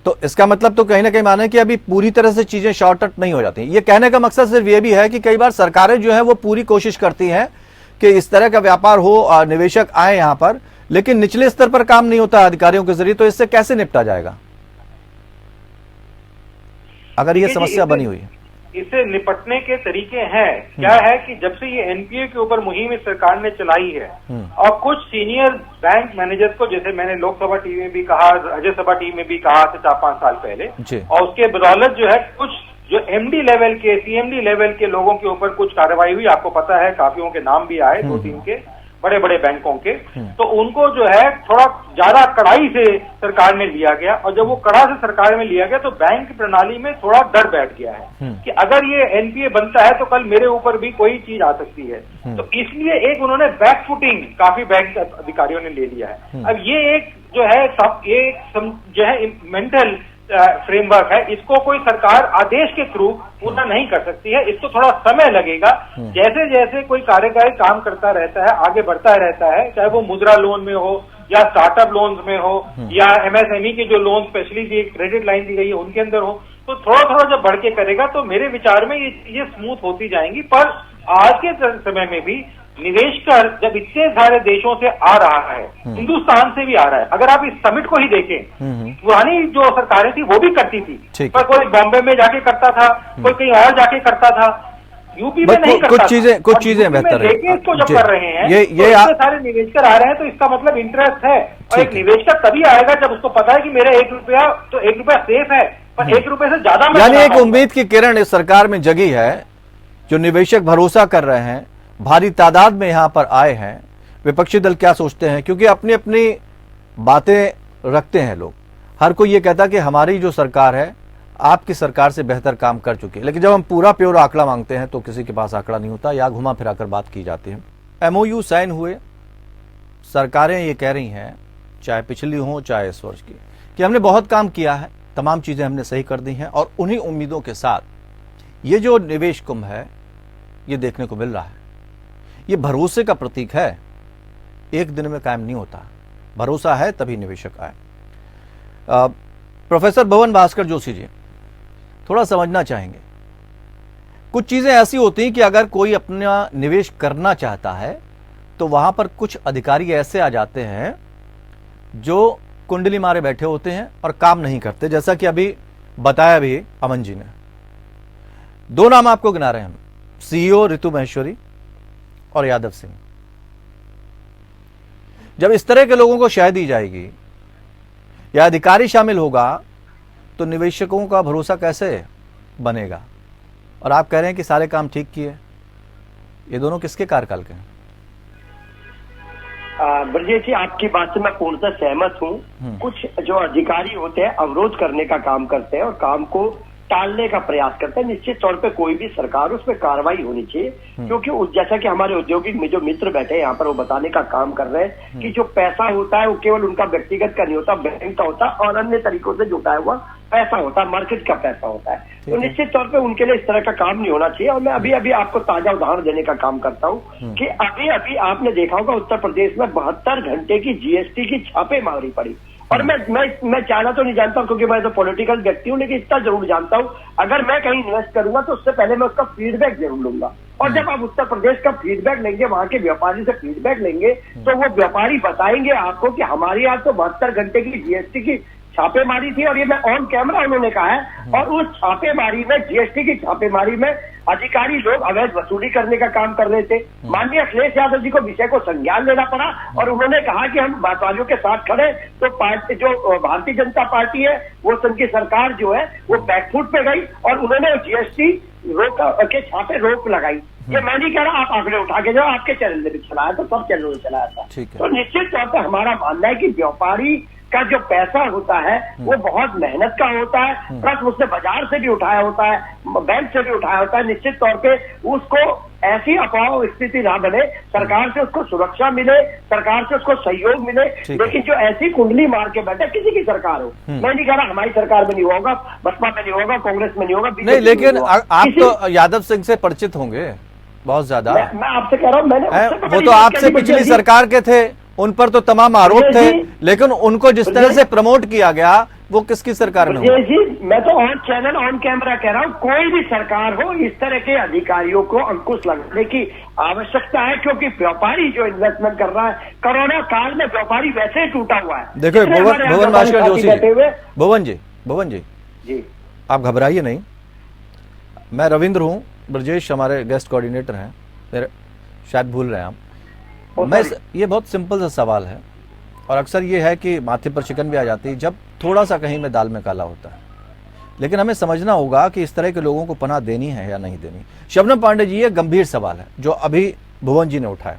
तो इसका मतलब तो कहीं ना कहीं माना है कि अभी पूरी तरह से चीजें शॉर्टकट नहीं हो जाती। ये कहने का मकसद सिर्फ ये भी है कि कई बार सरकारें जो है वो पूरी कोशिश करती हैं कि इस तरह का व्यापार हो और निवेशक आए यहाँ पर, लेकिन निचले स्तर पर काम नहीं होता अधिकारियों के जरिए। तो इससे कैसे निपटा जाएगा अगर ये समस्या बनी हुई है? इससे निपटने के तरीके हैं। क्या है कि जब से ये NPA के ऊपर मुहिम इस सरकार ने चलाई है, और कुछ सीनियर बैंक मैनेजर्स को, जैसे मैंने लोकसभा टीवी में भी कहा, राज्यसभा टीवी में भी कहा था 4-5 साल पहले, और उसके बदौलत जो है कुछ जो MD लेवल के, CMD लेवल के लोगों के ऊपर कुछ कार्रवाई हुई। आपको पता है, काफियों के नाम भी आए 2-3 के, बड़े बड़े बैंकों के, तो उनको जो है थोड़ा ज्यादा कड़ाई से सरकार ने लिया गया, और जब वो कड़ा से सरकार में लिया गया तो बैंक प्रणाली में थोड़ा डर बैठ गया है कि अगर ये एनपीए बनता है तो कल मेरे ऊपर भी कोई चीज आ सकती है। तो इसलिए एक उन्होंने बैकफुटिंग काफी बैंक अधिकारियों ने ले लिया है। अब ये एक जो है जो है मेंटल फ्रेमवर्क है, इसको कोई सरकार आदेश के थ्रू पूरा नहीं कर सकती है, इसको थोड़ा समय लगेगा। जैसे जैसे कोई कार्यकारी काम करता रहता है, आगे बढ़ता रहता है, चाहे वो मुद्रा लोन में हो या स्टार्टअप लोन्स में हो या एमएसएमई के जो लोन स्पेशली जी क्रेडिट लाइन दी गई है उनके अंदर हो, तो थोड़ा थोड़ा जब बढ़ के करेगा तो मेरे विचार में ये चीजें स्मूथ होती जाएंगी। पर आज के समय में भी निवेश कर जब इतने सारे देशों से आ रहा है, हिंदुस्तान से भी आ रहा है, अगर आप इस समिट को ही देखें, पुरानी जो सरकारें थी वो भी करती थी, पर कोई बॉम्बे में जाके करता था, कोई कहीं और जाके करता था, यूपी में नहीं करता। कुछ चीजें बेहतर है इसको जब कर रहे हैं ये तो इतने सारे निवेशकर आ रहे हैं, तो इसका मतलब इंटरेस्ट है। और एक निवेशकर तभी आएगा जब उसको पता है कि मेरा 1 रुपया तो 1 रुपया सेफ है, पर 1 रुपये से ज्यादा, यानी एक उम्मीद की किरण इस सरकार में जगी है। जो निवेशक भरोसा कर रहे हैं, भारी तादाद में यहां पर आए हैं। विपक्षी दल क्या सोचते हैं, क्योंकि अपनी अपनी बातें रखते हैं लोग। हर कोई ये कहता कि हमारी जो सरकार है आपकी सरकार से बेहतर काम कर चुकी है, लेकिन जब हम पूरा प्योर आंकड़ा मांगते हैं तो किसी के पास आंकड़ा नहीं होता, या घुमा फिरा कर बात की जाती है। एमओयू साइन हुए, सरकारें ये कह रही हैं, चाहे पिछली हो चाहे इस वर्ष की, कि हमने बहुत काम किया है, तमाम चीजें हमने सही कर दी हैं, और उन्हीं उम्मीदों के साथ ये जो निवेश कुंभ है ये देखने को मिल रहा है। ये भरोसे का प्रतीक है, एक दिन में कायम नहीं होता। भरोसा है तभी निवेशक आए। प्रोफेसर भुवन भास्कर जोशी जी, थोड़ा समझना चाहेंगे, कुछ चीजें ऐसी होती हैं कि अगर कोई अपना निवेश करना चाहता है तो वहां पर कुछ अधिकारी ऐसे आ जाते हैं जो कुंडली मारे बैठे होते हैं और काम नहीं करते, जैसा कि अभी बताया भी अमन जी ने। 2 नाम आपको गिना रहे हैं हम, सीईओ रितु महेश्वरी और यादव सिंह। जब इस तरह के लोगों को शय दी जाएगी या अधिकारी शामिल होगा तो निवेशकों का भरोसा कैसे बनेगा? और आप कह रहे हैं कि सारे काम ठीक किए, ये दोनों किसके कार्यकाल के हैं? ब्रजेश जी, आपकी बात से मैं पूर्णतः सहमत हूँ। कुछ जो अधिकारी होते हैं अवरोध करने का काम करते हैं और काम को टालने का प्रयास करते हैं। निश्चित तौर पे कोई भी सरकार उसमें कार्रवाई होनी चाहिए, क्योंकि जैसा कि हमारे औद्योगिक में जो मित्र बैठे हैं यहाँ पर, वो बताने का काम कर रहे हैं कि जो पैसा होता है वो केवल उनका व्यक्तिगत का नहीं होता, बैंक का होता है और अन्य तरीकों से जुटाया हुआ पैसा होता है, मार्केट का पैसा होता है। तो निश्चित तौर पे उनके लिए इस तरह का काम नहीं होना चाहिए। और मैं अभी अभी आपको ताजा उदाहरण देने का काम करता हूँ कि अभी अभी आपने देखा होगा उत्तर प्रदेश में 72 घंटे की जीएसटी की छापेमारी पड़ी। और मैं चाहना तो नहीं जानता, क्योंकि मैं तो पॉलिटिकल व्यक्ति हूँ, लेकिन इतना जरूर जानता हूँ, अगर मैं कहीं इन्वेस्ट करूंगा तो उससे पहले मैं उसका फीडबैक जरूर लूंगा। और जब आप उत्तर प्रदेश का फीडबैक लेंगे, वहां के व्यापारी से फीडबैक लेंगे, तो वो व्यापारी बताएंगे आपको कि हमारी यहाँ तो 72 घंटे की जीएसटी की छापेमारी थी, और ये मैं ऑन कैमरा उन्होंने कहा है। और उस छापेमारी में, जीएसटी की छापेमारी में अधिकारी लोग अवैध वसूली करने का काम कर रहे थे। माननीय अखिलेश यादव जी को विषय को संज्ञान लेना पड़ा और उन्होंने कहा कि हम व्यापारियों के साथ खड़े। तो पार्टी, जो भारतीय जनता पार्टी है, वो संघ की सरकार जो है वो बैकफुट पे गई और उन्होंने जीएसटी रोक के छापे रोक लगाई। ये मैं नहीं कह रहा, आप आंकड़े उठा के जाओ, आपके चैनल ने भी चलाया था, सब चैनलों ने चलाया था। तो निश्चित तौर पर हमारा मानना है कि व्यापारी का जो पैसा होता है वो बहुत मेहनत का होता है, प्लस उसने बाजार से भी उठाया होता है, बैंक से भी उठाया होता है। निश्चित तौर पे उसको ऐसी अफवाह स्थिति ना बने, सरकार से उसको सुरक्षा मिले, सरकार से उसको सहयोग मिले। लेकिन जो ऐसी कुंडली मार के बैठे, किसी की सरकार हो, मैं नहीं कह रहा हमारी सरकार में नहीं होगा, बसपा में नहीं होगा, कांग्रेस में नहीं होगा, नहीं, लेकिन आप तो यादव सिंह से परिचित होंगे बहुत ज्यादा। मैं आपसे कह रहा हूँ, वो तो आपसे पिछली सरकार के थे, उन पर तो तमाम आरोप थे, लेकिन उनको जिस तरह से प्रमोट किया गया वो किसकी सरकार में हुआ? जी, मैं तो ऑन चैनल ऑन कैमरा कह रहा हूँ, कोई भी सरकार हो, इस तरह के अधिकारियों को अंकुश लगाने की आवश्यकता है, क्योंकि व्यापारी जो इन्वेस्टमेंट कर रहा है, कोरोना काल में व्यापारी वैसे ही टूटा हुआ है। देखो भुवन भास्कर जोशी, भुवन जी, आप घबराइए नहीं। मैं रविंद्र हूँ, ब्रजेश हमारे गेस्ट कोऑर्डिनेटर हैं, मेरे शायद भूल रहे हैं आप। ये बहुत सिंपल सा सवाल है और अक्सर ये है कि माथे पर शिकन भी आ जाती है जब थोड़ा सा कहीं में दाल में काला होता है। लेकिन हमें समझना होगा कि इस तरह के लोगों को पनाह देनी है या नहीं देनी। शबनम पांडे जी, ये गंभीर सवाल है जो अभी भुवन जी ने उठाया।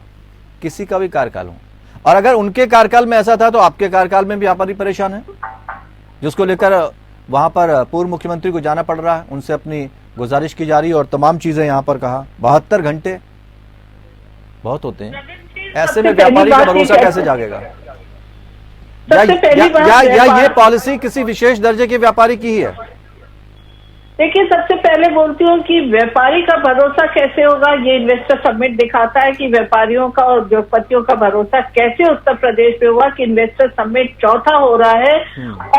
किसी का भी कार्यकाल हो, और अगर उनके कार्यकाल में ऐसा था तो आपके कार्यकाल में भी व्यापारी परेशान है, जिसको लेकर वहां पर पूर्व मुख्यमंत्री को जाना पड़ रहा है, उनसे अपनी गुजारिश की जा रही है और तमाम चीजें यहां पर कहा 72 घंटे बहुत होते हैं। ऐसे में व्यापारी का भरोसा कैसे जागेगा? या ये पॉलिसी किसी विशेष दर्जे के व्यापारी की ही है? देखिए, सबसे पहले बोलती हूँ कि व्यापारी का भरोसा कैसे होगा, ये इन्वेस्टर समिट दिखाता है कि व्यापारियों का और उद्योगपतियों का भरोसा कैसे उत्तर प्रदेश में हुआ कि इन्वेस्टर समिट चौथा हो रहा है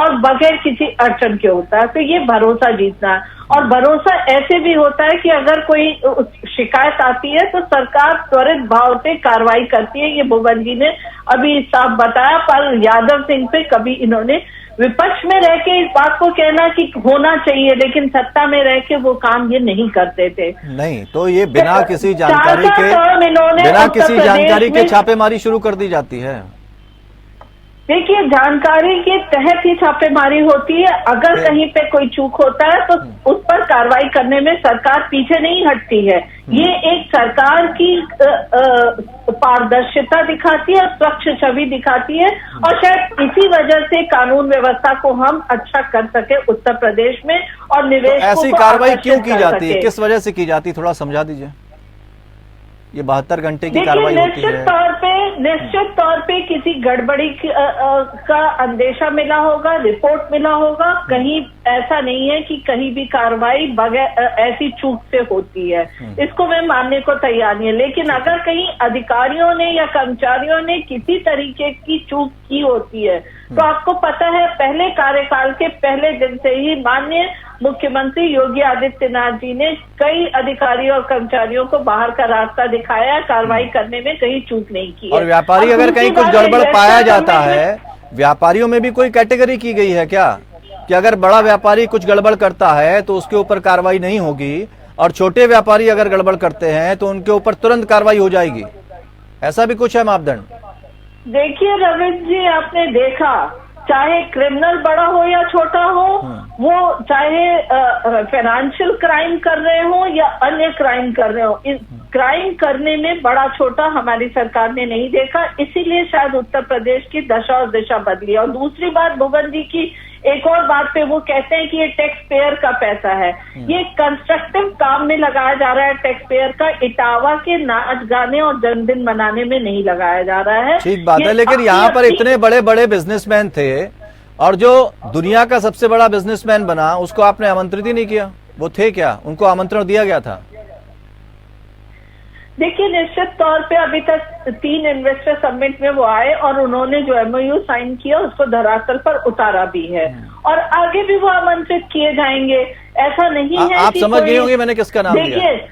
और बगैर किसी अड़चन के होता है। तो ये भरोसा जीतना है, और भरोसा ऐसे भी होता है कि अगर कोई शिकायत आती है तो सरकार त्वरित भाव से कार्रवाई करती है। ये भुवन जी ने अभी साफ बताया, पर यादव सिंह पे कभी इन्होंने विपक्ष में रह के इस बात को कहना कि होना चाहिए, लेकिन सत्ता में रह के वो काम ये नहीं करते थे। नहीं तो ये बिना किसी जानकारी के छापेमारी शुरू कर दी जाती है। देखिए, जानकारी के तहत ही छापेमारी होती है। अगर कहीं पे कोई चूक होता है तो उस पर कार्रवाई करने में सरकार पीछे नहीं हटती है। ये एक सरकार की पारदर्शिता दिखाती है, स्वच्छ छवि दिखाती है, और शायद इसी वजह से कानून व्यवस्था को हम अच्छा कर सके उत्तर प्रदेश में, और निवेश तो ऐसी कार्रवाई क्यों की जाती है, किस वजह से की जाती है, थोड़ा समझा दीजिए। ये 72 घंटे की कार्रवाई होती है। निश्चित तौर पे किसी गड़बड़ी का अंदेशा मिला होगा, रिपोर्ट मिला होगा। कहीं ऐसा नहीं है कि कहीं भी कार्रवाई बगैर ऐसी चूक से होती है, इसको मैं मानने को तैयार नहीं है। लेकिन अगर कहीं अधिकारियों ने या कर्मचारियों ने किसी तरीके की चूक की होती है तो आपको पता है, पहले कार्यकाल के पहले दिन से ही माननीय मुख्यमंत्री योगी आदित्यनाथ जी ने कई अधिकारियों और कर्मचारियों को बाहर का रास्ता दिखाया, कार्रवाई करने में कहीं चूक नहीं की। और व्यापारी अगर कहीं कुछ गड़बड़ पाया जाता है, व्यापारियों में भी कोई कैटेगरी की गई है क्या कि अगर बड़ा व्यापारी कुछ गड़बड़ करता है तो उसके ऊपर कार्रवाई नहीं होगी, और छोटे व्यापारी अगर गड़बड़ करते हैं तो उनके ऊपर तुरंत कार्रवाई हो जाएगी? ऐसा भी कुछ है मापदंड? देखिए रविश जी, आपने देखा, चाहे क्रिमिनल बड़ा हो या छोटा हो, वो चाहे फाइनेंशियल क्राइम कर रहे हो या अन्य क्राइम कर रहे हो, इस क्राइम करने में बड़ा छोटा हमारी सरकार ने नहीं देखा। इसीलिए शायद उत्तर प्रदेश की दशा और दिशा बदली। और दूसरी बात, भुवन जी की एक और बात पे वो कहते हैं कि ये टैक्स पेयर का पैसा है। ये कंस्ट्रक्टिव काम में लगाया जा रहा है टैक्स पेयर का, इटावा के नाच गाने और जन्मदिन मनाने में नहीं लगाया जा रहा है। ठीक बात है, लेकिन यहाँ पर इतने बड़े बड़े बिजनेसमैन थे और जो दुनिया का सबसे बड़ा बिजनेसमैन बना उसको आपने आमंत्रित ही नहीं किया। वो थे क्या, उनको आमंत्रण दिया गया था? देखिए, निश्चित तौर पे अभी तक 3 इन्वेस्टर समिट में वो आए और उन्होंने जो MOU साइन किया उसको धरातल पर उतारा भी है, और आगे भी वो आमंत्रित किए जाएंगे। ऐसा नहीं है आप समझ गए होंगे मैंने किसका नाम लिया। देखिए,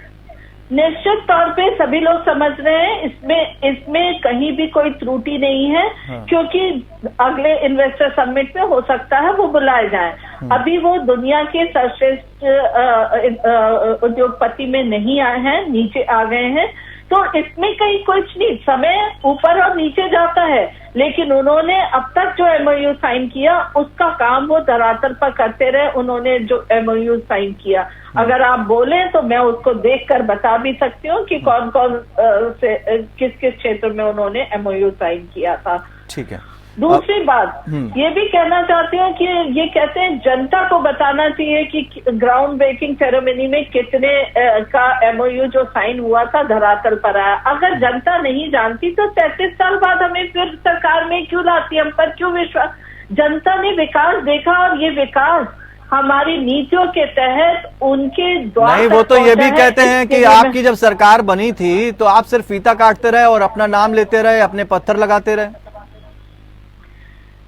निश्चित तौर पे सभी लोग समझ रहे हैं, इसमें कहीं भी कोई त्रुटि नहीं है। क्योंकि अगले इन्वेस्टर समिट में हो सकता है वो बुलाए जाएं। अभी वो दुनिया के सर्वश्रेष्ठ उद्योगपति में नहीं आए हैं, नीचे आ गए हैं। तो इसमें कहीं कुछ नहीं, समय ऊपर और नीचे जाता है, लेकिन उन्होंने अब तक जो MOU साइन किया उसका काम वो धरातल पर करते रहे। उन्होंने जो MOU साइन किया, अगर आप बोले तो मैं उसको देखकर बता भी सकती हूँ कि कौन कौन से किस किस क्षेत्र में उन्होंने MOU साइन किया था। ठीक है। दूसरी बात ये भी कहना चाहती हूँ कि ये कहते हैं जनता को बताना चाहिए कि ग्राउंड ब्रेकिंग सेरेमनी में कितने का MOU जो साइन हुआ था धरातल पर आया। अगर जनता नहीं जानती तो 33 साल बाद हमें फिर सरकार में क्यों लाती, हम पर क्यों विश्वास? जनता ने विकास देखा, और ये विकास हमारी नीतियों के तहत उनके द्वारा नहीं। वो तो ये भी कहते हैं कि आपकी जब सरकार बनी थी तो आप सिर्फ फीता काटते रहे और अपना नाम लेते रहे, अपने पत्थर लगाते रहे।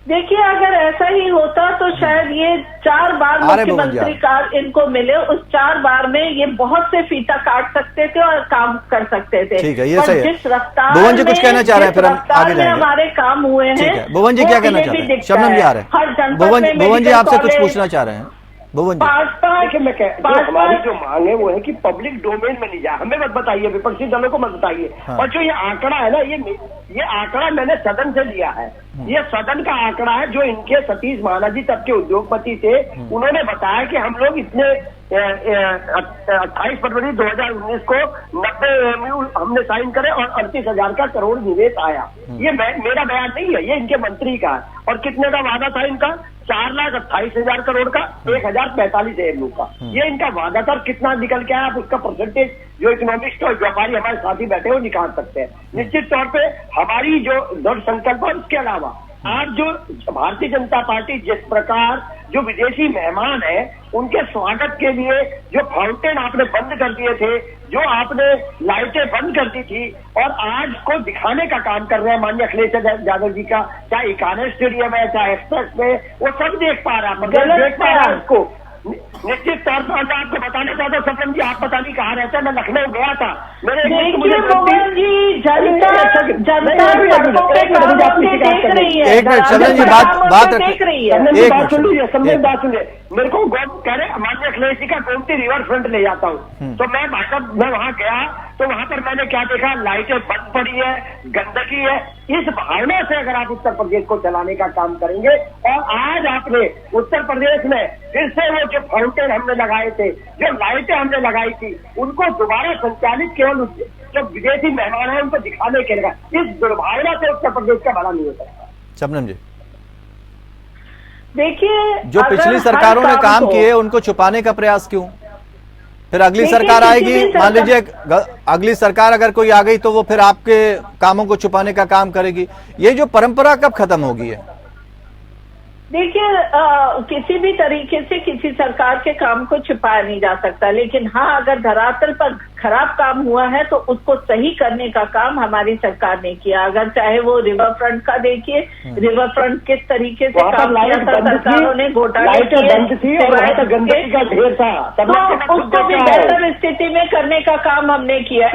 देखिए, अगर ऐसा ही होता तो शायद ये 4 बार मुख्यमंत्री कार इनको मिले, उस 4 बार में ये बहुत से फीता काट सकते थे और काम कर सकते थे। ठीक है, ये सही है। जिस रफ्तार भुवन जी कुछ कहना चाह रहे हैं, फिर हम आगे जाएंगे। हमारे काम हुए हैं। भुवन जी क्या कहना चाह रहे हैं? शबनम जी आ रहे हैं। भुवन जी आपसे कुछ पूछना चाह रहे हैं। भुवन जी, देखिए मैं हमारी जो मांग है वो है कि पब्लिक डोमेन में नहीं जाए, हमें मत बताइए, विपक्षी दलों को मत बताइए। हाँ। और जो ये आंकड़ा है ना, ये आंकड़ा मैंने सदन से लिया है, ये सदन का आंकड़ा है जो इनके सतीश महाना जी तब के उद्योगपति थे, उन्होंने बताया कि हम लोग इतने 28 फरवरी 2019 को 90 MOU हमने साइन करे और 38,000 करोड़ निवेश आया। ये मेरा बयान नहीं है, ये इनके मंत्री का है। और कितने का वादा था इनका? 4,28,000 करोड़ का, 1,045 MOU का। ये इनका वादा था। कितना निकल के आया, आप उसका परसेंटेज जो इकोनॉमिस्ट और व्यापारी हमारे साथी बैठे वो निकाल सकते हैं। निश्चित तौर पे हमारी जो दृढ़ संकल्प है, उसके अलावा आज जो भारतीय जनता पार्टी जिस प्रकार जो विदेशी मेहमान है उनके स्वागत के लिए जो फाउंटेन आपने बंद कर दिए थे, जो आपने लाइटें बंद कर दी थी, और आज को दिखाने का काम कर रहे हैं माननीय अखिलेश यादव जी का, चाहे इकाना स्टेडियम है, चाहे एक्सप्रेस में, वो सब देख पा रहा है, देख पा रहा है उसको। निश्चित तौर पर मैं आपको बताना चाहता हूँ सपन जी, आप पता नहीं कहाँ रहते हैं, मैं लखनऊ गया था। मेरे जनता एक मिनट चलन जी, बात देख रही है। बात सुन लीजिए, मेरे को कह रहे माननीय अखिलेश जी का गोमती रिवर फ्रंट ले जाता हूँ, तो मैं वहां गया तो वहां पर मैंने क्या देखा, लाइटें बंद पड़ी है, गंदगी है। इस भावना से अगर आप उत्तर प्रदेश को चलाने का काम करेंगे, और आज आपने उत्तर प्रदेश में फिर से वो जो फाउंटेन हमने लगाए थे, जो लाइटें हमने लगाई थी, उनको दोबारा संचालित केवल जो विदेशी मेहमान है उनको दिखाने के लिए, इस दुर्भावना से उत्तर प्रदेश का भला नहीं हो सकता। शबनम जी, देखिए, जो पिछली सरकारों ने काम किए उनको छुपाने का प्रयास क्यों? फिर अगली सरकार आएगी, मान लीजिए अगली सरकार अगर कोई आ गई तो वो फिर आपके कामों को छुपाने का काम करेगी। ये जो परंपरा कब खत्म होगी है? देखिए, किसी भी तरीके से किसी सरकार के काम को छिपाया नहीं जा सकता, लेकिन हाँ, अगर धरातल पर खराब काम हुआ है तो उसको सही करने का काम हमारी सरकार ने किया। अगर चाहे वो रिवर फ्रंट का देखिए, रिवर फ्रंट किस तरीके से काम किया था, सरकारों ने घोटाले किए, गंदगी का ढेर था, तो उसको भी बेहतर स्थिति में करने का काम हमने किया।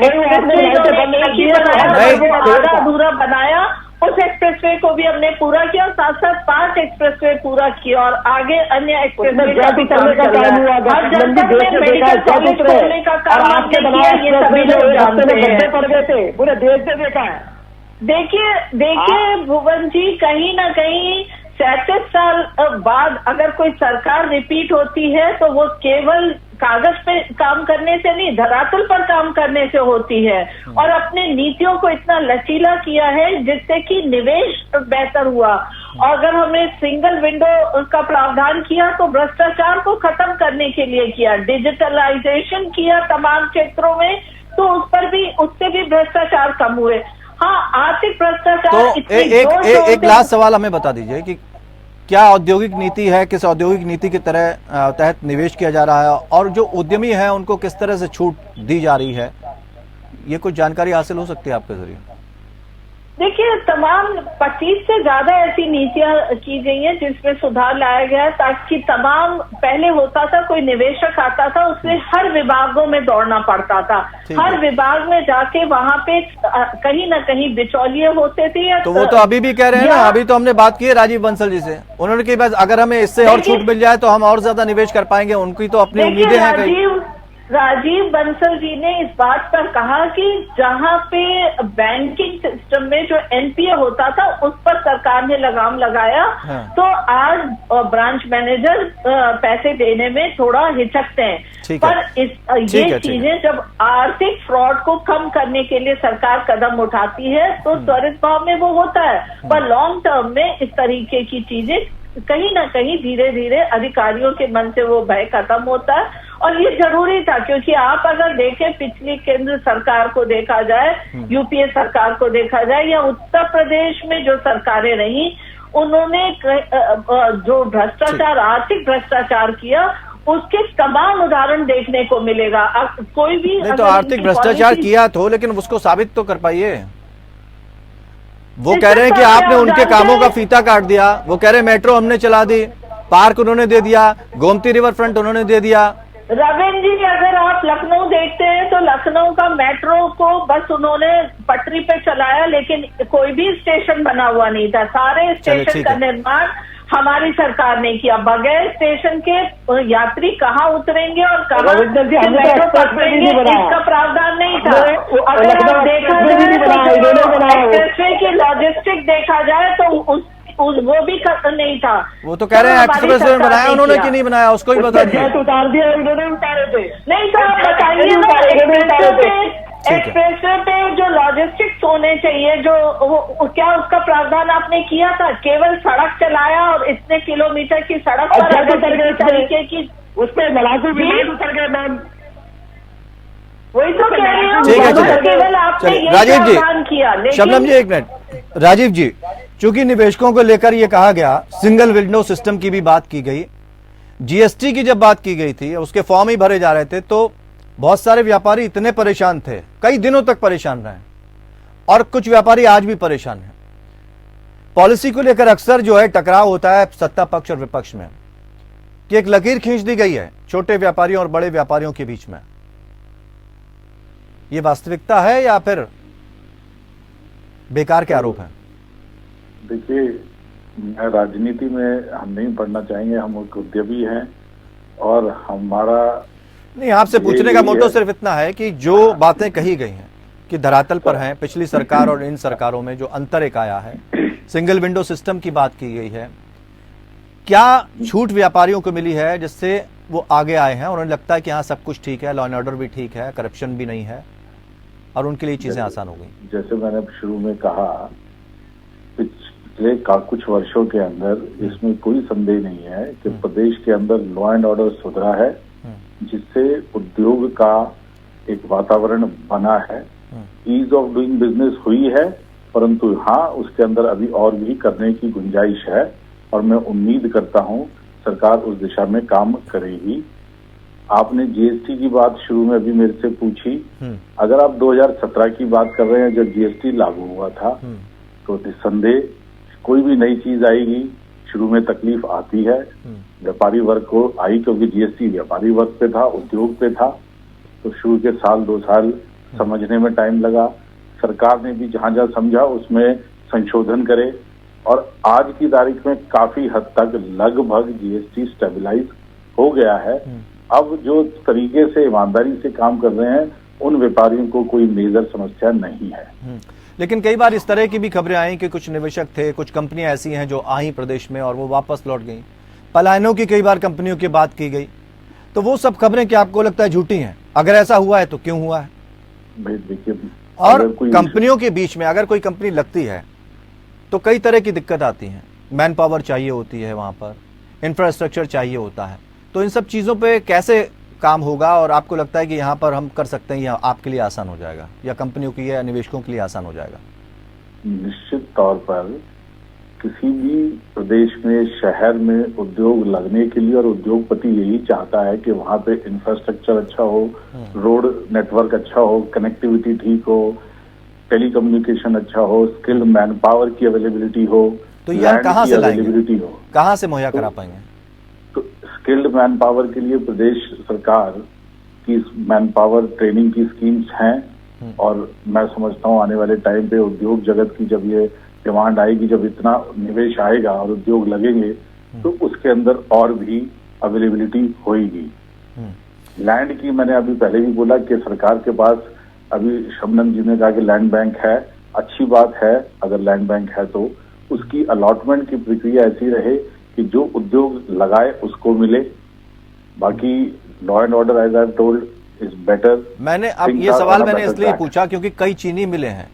आधा अधूरा बनाया, उस एक्सप्रेसवे को भी हमने पूरा किया, और साथ साथ 5 एक्सप्रेसवे पूरा किया, और आगे अन्य एक्सप्रेसवे का भी काम चल रहा है। हर जनपद में मेडिकल कॉलेज खोलने का काम आपने किया, ये सभी लोग जानते हैं, पड़ गए थे, पूरे देश से देखा है। देखिए भुवन जी, कहीं ना कहीं 37 साल बाद अगर कोई सरकार रिपीट होती है तो वो केवल कागज पे काम करने से नहीं, धरातल पर काम करने से होती है। और अपने नीतियों को इतना लचीला किया है जिससे कि निवेश बेहतर हुआ। और अगर हमने सिंगल विंडो का प्रावधान किया तो भ्रष्टाचार को खत्म करने के लिए किया, डिजिटलाइजेशन किया तमाम क्षेत्रों में, तो उस पर भी, उससे भी भ्रष्टाचार कम हुए। हाँ, आर्थिक भ्रष्टाचार। तो एक लास्ट सवाल हमें बता दीजिए कि क्या औद्योगिक नीति है, किस औद्योगिक नीति की तरह तहत निवेश किया जा रहा है, और जो उद्यमी है उनको किस तरह से छूट दी जा रही है, ये कुछ जानकारी हासिल हो सकती है आपके जरिए? देखिए, तमाम 25 से ज्यादा ऐसी नीतियां की गई हैं जिसमें सुधार लाया गया है, ताकि तमाम, पहले होता था कोई निवेशक आता था, उससे हर विभागों में दौड़ना पड़ता था, हर विभाग में जाके वहां पे कहीं ना कहीं बिचौलिए होते थे। तो वो तो अभी भी कह रहे हैं ना, अभी तो हमने बात की है राजीव बंसल जी से, उन्होंने कहा बस अगर हमें इससे और छूट मिल जाए तो हम और ज्यादा निवेश कर पाएंगे, उनकी तो अपनी उम्मीदें हैं। राजीव बंसल जी ने इस बात पर कहा कि जहां पे बैंकिंग सिस्टम में जो एनपीए होता था उस पर सरकार ने लगाम लगाया, हाँ। तो आज ब्रांच मैनेजर पैसे देने में थोड़ा हिचकते हैं, पर ये चीजें जब आर्थिक फ्रॉड को कम करने के लिए सरकार कदम उठाती है तो त्वरित भाव में वो होता है, पर लॉन्ग टर्म में इस तरीके की चीजें कहीं ना कहीं धीरे धीरे अधिकारियों के मन से वो भय खत्म होता है। और ये जरूरी था, क्योंकि आप अगर देखें, पिछली केंद्र सरकार को देखा जाए, यूपीए सरकार को देखा जाए, या उत्तर प्रदेश में जो सरकारें रही, उन्होंने जो भ्रष्टाचार, आर्थिक भ्रष्टाचार किया, उसके तमाम उदाहरण देखने को मिलेगा। कोई भी नहीं तो आर्थिक भ्रष्टाचार किया तो, लेकिन उसको साबित तो कर पाइए। वो कह रहे हैं कि आपने उनके कामों का फीता काट दिया, वो कह रहे हैं मेट्रो हमने चला दी, पार्क उन्होंने दे दिया, गोमती रिवर फ्रंट उन्होंने दे दिया। रविंद्र जी, अगर आप लखनऊ देखते हैं तो लखनऊ का मेट्रो को बस उन्होंने पटरी पे चलाया, लेकिन कोई भी स्टेशन बना हुआ नहीं था। सारे स्टेशन का निर्माण हमारी सरकार ने किया। बगैर स्टेशन के यात्री कहाँ उतरेंगे और कहाँ मेट्रो पकड़ेंगे इसका प्रावधान नहीं था। अगर आप देखा जाए एक्सप्रेसवे की लॉजिस्टिक देखा जाए तो वो भी नहीं था। वो तो कह रहे हैं एक्सप्रेसवे बनाया उन्होंने कि नहीं बनाया, उसको भी बता दीजिए। उतार दिया उन्होंने, उतारे थे नहीं तो आप बताइए ना, एक्सप्रेसवे पे जो लॉजिस्टिक्स होने चाहिए जो क्या उसका प्रावधान आपने किया था? केवल सड़क चलाया और इतने किलोमीटर की सड़क पर अगर तरीके की उस पर लड़ाकू विमान उतर गए मैम। वही तो कह रही हूँ, ठीक है, केवल आपने ये राजीव जी, प्रावधान किया। शबनम जी एक मिनट। राजीव जी, चूंकि निवेशकों को लेकर ये कहा गया, सिंगल विंडो सिस्टम की भी बात की गई, जीएसटी की जब बात की गई थी, उसके फॉर्म ही भरे जा रहे थे, तो बहुत सारे व्यापारी इतने परेशान थे, कई दिनों तक परेशान रहे, और कुछ व्यापारी आज भी परेशान हैं। पॉलिसी को लेकर अक्सर जो है टकराव होता है सत्ता पक्ष और विपक्ष में, कि एक लकीर खींच दी गई है छोटे व्यापारियों और बड़े व्यापारियों के बीच में। ये वास्तविकता है या फिर बेकार के आरोप हैं? देखिए, मैं राजनीति में हम नहीं पढ़ना चाहेंगे, हम एक उद्यमी हैं और हमारा नहीं, आपसे पूछने का मोटो सिर्फ इतना है कि जो बातें कही गई हैं कि धरातल पर हैं, पिछली सरकार और इन सरकारों में जो अंतर एक आया है, सिंगल विंडो सिस्टम की बात की गई है, क्या छूट व्यापारियों को मिली है जिससे वो आगे आए हैं और उन्हें लगता है कि हाँ सब कुछ ठीक है, लॉ एंड ऑर्डर भी ठीक है, करप्शन भी नहीं है और उनके लिए चीजें आसान हो गई? जैसे मैंने शुरू में कहा, पिछले कुछ वर्षों के अंदर इसमें कोई संदेह नहीं है कि प्रदेश के अंदर लॉ एंड ऑर्डर सुधरा है, जिससे उद्योग का एक वातावरण बना है, ईज ऑफ डूइंग बिजनेस हुई है, परंतु हाँ उसके अंदर अभी और भी करने की गुंजाइश है और मैं उम्मीद करता हूँ सरकार उस दिशा में काम करेगी। आपने जीएसटी की बात शुरू में अभी मेरे से पूछी, अगर आप 2017 की बात कर रहे हैं जब जीएसटी लागू हुआ था, तो निस्संदेह कोई भी नई चीज आएगी शुरू में तकलीफ आती है, व्यापारी वर्ग को आई, क्योंकि जीएसटी व्यापारी वर्ग पे था, उद्योग पे था, तो शुरू के साल 2 साल समझने में टाइम लगा। सरकार ने भी जहां जहां समझा उसमें संशोधन करे और आज की तारीख में काफी हद तक लगभग जीएसटी स्टेबलाइज हो गया है। अब जो तरीके से ईमानदारी से काम कर रहे हैं उन व्यापारियों को कोई मेजर समस्या नहीं है। लेकिन कई बार इस तरह की भी खबरें आई कि कुछ निवेशक थे, कुछ कंपनियां ऐसी हैं जो आई प्रदेश में और वो वापस लौट गई, पलायनों की कई बार कंपनियों की बात की गई, तो वो सब खबरें क्या आपको लगता है झूठी हैं? अगर ऐसा हुआ है तो क्यों हुआ है? भाई देखिए, और कंपनियों के बीच में अगर कोई कंपनी लगती है तो कई तरह की दिक्कत आती है, मैन पावर चाहिए होती है, वहां पर इंफ्रास्ट्रक्चर चाहिए होता है, तो इन सब चीजों पे कैसे काम होगा और आपको लगता है कि यहाँ पर हम कर सकते हैं, या आपके लिए आसान हो जाएगा या कंपनियों की या निवेशकों के लिए आसान हो जाएगा? निश्चित तौर पर किसी भी प्रदेश में, शहर में उद्योग लगने के लिए और उद्योगपति यही चाहता है कि वहां पे इंफ्रास्ट्रक्चर अच्छा हो, रोड नेटवर्क अच्छा हो, कनेक्टिविटी ठीक हो, टेलीकम्युनिकेशन अच्छा हो, स्किल्ड मैन पावर की अवेलेबिलिटी हो, तो यह कहाँ से लाएंगे, हो, कहाँ से मुहैया करा पाएंगे? तो स्किल्ड मैन पावर के लिए प्रदेश सरकार की मैन पावर ट्रेनिंग की स्कीम्स हैं और मैं समझता हूँ आने वाले टाइम पे उद्योग जगत की जब ये डिमांड आएगी, जब इतना निवेश आएगा और उद्योग लगेंगे, तो उसके अंदर और भी अवेलेबिलिटी होगी। लैंड की मैंने अभी पहले भी बोला कि सरकार के पास अभी शबनम जी ने कहा कि लैंड बैंक है, अच्छी बात है, अगर लैंड बैंक है तो उसकी अलॉटमेंट की प्रक्रिया ऐसी रहे कि जो उद्योग लगाए उसको मिले। बाकी law and order as I have told is better. मैंने अब ये सवाल मैंने इसलिए पूछा क्योंकि कई चीनी मिले हैं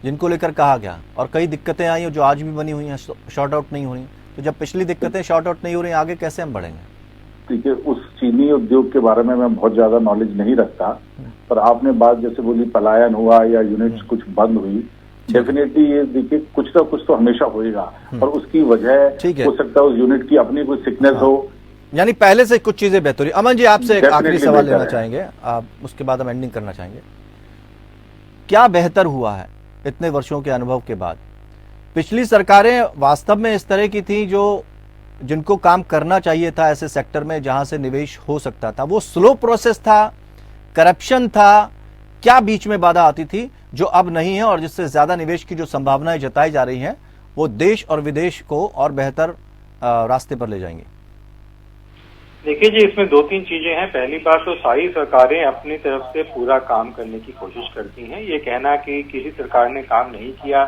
जिनको लेकर कहा गया और कई दिक्कतें आई जो आज भी बनी हुई हैं, शॉर्ट आउट नहीं हो रही। तो जब पिछली दिक्कतें शॉर्ट आउट नहीं हो रही, आगे कैसे हम बढ़ेंगे? देखिए, उस चीनी उद्योग के बारे में मैं बहुत ज्यादा नॉलेज नहीं रखता, पर आपने बात जैसे बोली पलायन हुआ या यूनिट्स कुछ बंद हुई, डेफिनेटली ये देखिए कुछ ना कुछ तो हमेशा होएगा और उसकी वजह हो सकता है उस यूनिट की अपनी कोई सिकनेस हो, यानी पहले से कुछ चीजें बेहतर हुई। अमन जी, आपसे एक आखिरी सवाल लेना चाहेंगे, आप उसके बाद हम एंडिंग करना चाहेंगे। क्या बेहतर हुआ है इतने वर्षों के अनुभव के बाद? पिछली सरकारें वास्तव में इस तरह की थी जो जिनको काम करना चाहिए था ऐसे सेक्टर में जहां से निवेश हो सकता था, वो स्लो प्रोसेस था, करप्शन था, क्या बीच में बाधा आती थी जो अब नहीं है और जिससे ज्यादा निवेश की जो संभावनाएं जताई जा रही हैं वो देश और विदेश को और बेहतर रास्ते पर ले जाएंगे? देखिए जी, इसमें दो तीन चीजें हैं। पहली बात तो सारी सरकारें अपनी तरफ से पूरा काम करने की कोशिश करती हैं। ये कहना कि किसी सरकार ने काम नहीं किया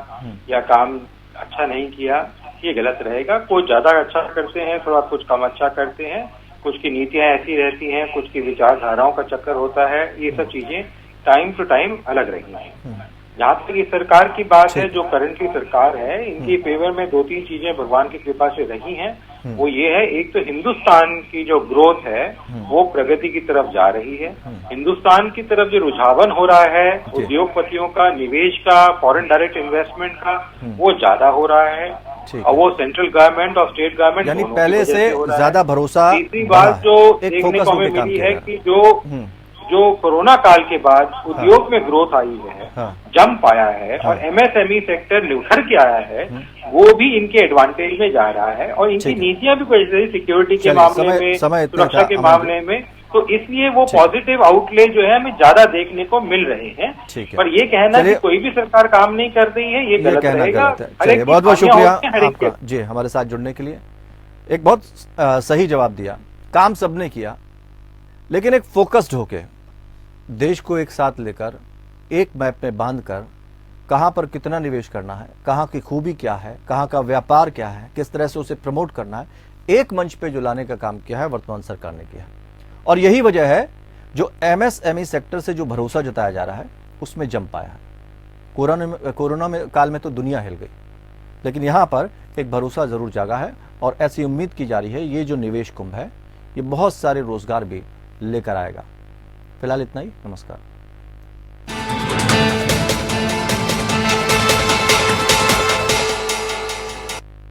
या काम अच्छा नहीं किया, ये गलत रहेगा। कुछ ज्यादा अच्छा करते हैं, थोड़ा कुछ कम अच्छा करते हैं, कुछ की नीतियां ऐसी रहती हैं, कुछ की विचारधाराओं का चक्कर होता है। ये सब चीजें टाइम टू टाइम अलग रही हैं। जहाँ तक इस सरकार की बात है, जो करंटली सरकार है, इनकी फेवर में दो तीन चीजें भगवान की कृपा से रही हैं। वो ये है, एक तो हिंदुस्तान की जो ग्रोथ है वो प्रगति की तरफ जा रही है। हिंदुस्तान की तरफ जो रुझावन हो रहा है उद्योगपतियों का, निवेश का, फॉरेन डायरेक्ट इन्वेस्टमेंट का, वो ज्यादा हो रहा है। और वो सेंट्रल गवर्नमेंट और स्टेट गवर्नमेंट यानी पहले से ज्यादा भरोसा। तीसरी बात जो देखने को हमें मिली है कि जो कोरोना काल के बाद उद्योग में ग्रोथ आई है, जम पाया है और एमएसएमई सेक्टर निखर के आया है, वो भी इनके एडवांटेज में जा रहा है। और इनकी नीतियां भी कुछ सिक्योरिटी के मामले में, सुरक्षा के मामले में, तो इसलिए वो पॉजिटिव आउटले जो है हमें ज्यादा देखने को मिल रहे हैं। पर ये कहना कि कोई भी सरकार काम नहीं कर रही है, ये गलत रहेगा। बहुत बहुत शुक्रिया आपका जी हमारे साथ जुड़ने के लिए। एक बहुत सही जवाब दिया। काम सबने किया, लेकिन एक फोकस्ड होके देश को एक साथ लेकर एक मैप में बांधकर कहां पर कितना निवेश करना है, कहां की खूबी क्या है, कहां का व्यापार क्या है, किस तरह से उसे प्रमोट करना है, एक मंच पे जो लाने का काम किया है वर्तमान सरकार ने किया है। और यही वजह है जो एमएसएमई सेक्टर से जो भरोसा जताया जा रहा है उसमें जम पाया है। कोरोना में काल में तो दुनिया हिल गई, लेकिन यहां पर एक भरोसा जरूर जागा है और ऐसी उम्मीद की जा रही है ये जो निवेश कुंभ है ये बहुत सारे रोजगार भी लेकर आएगा। फिलहाल इतना ही, नमस्कार।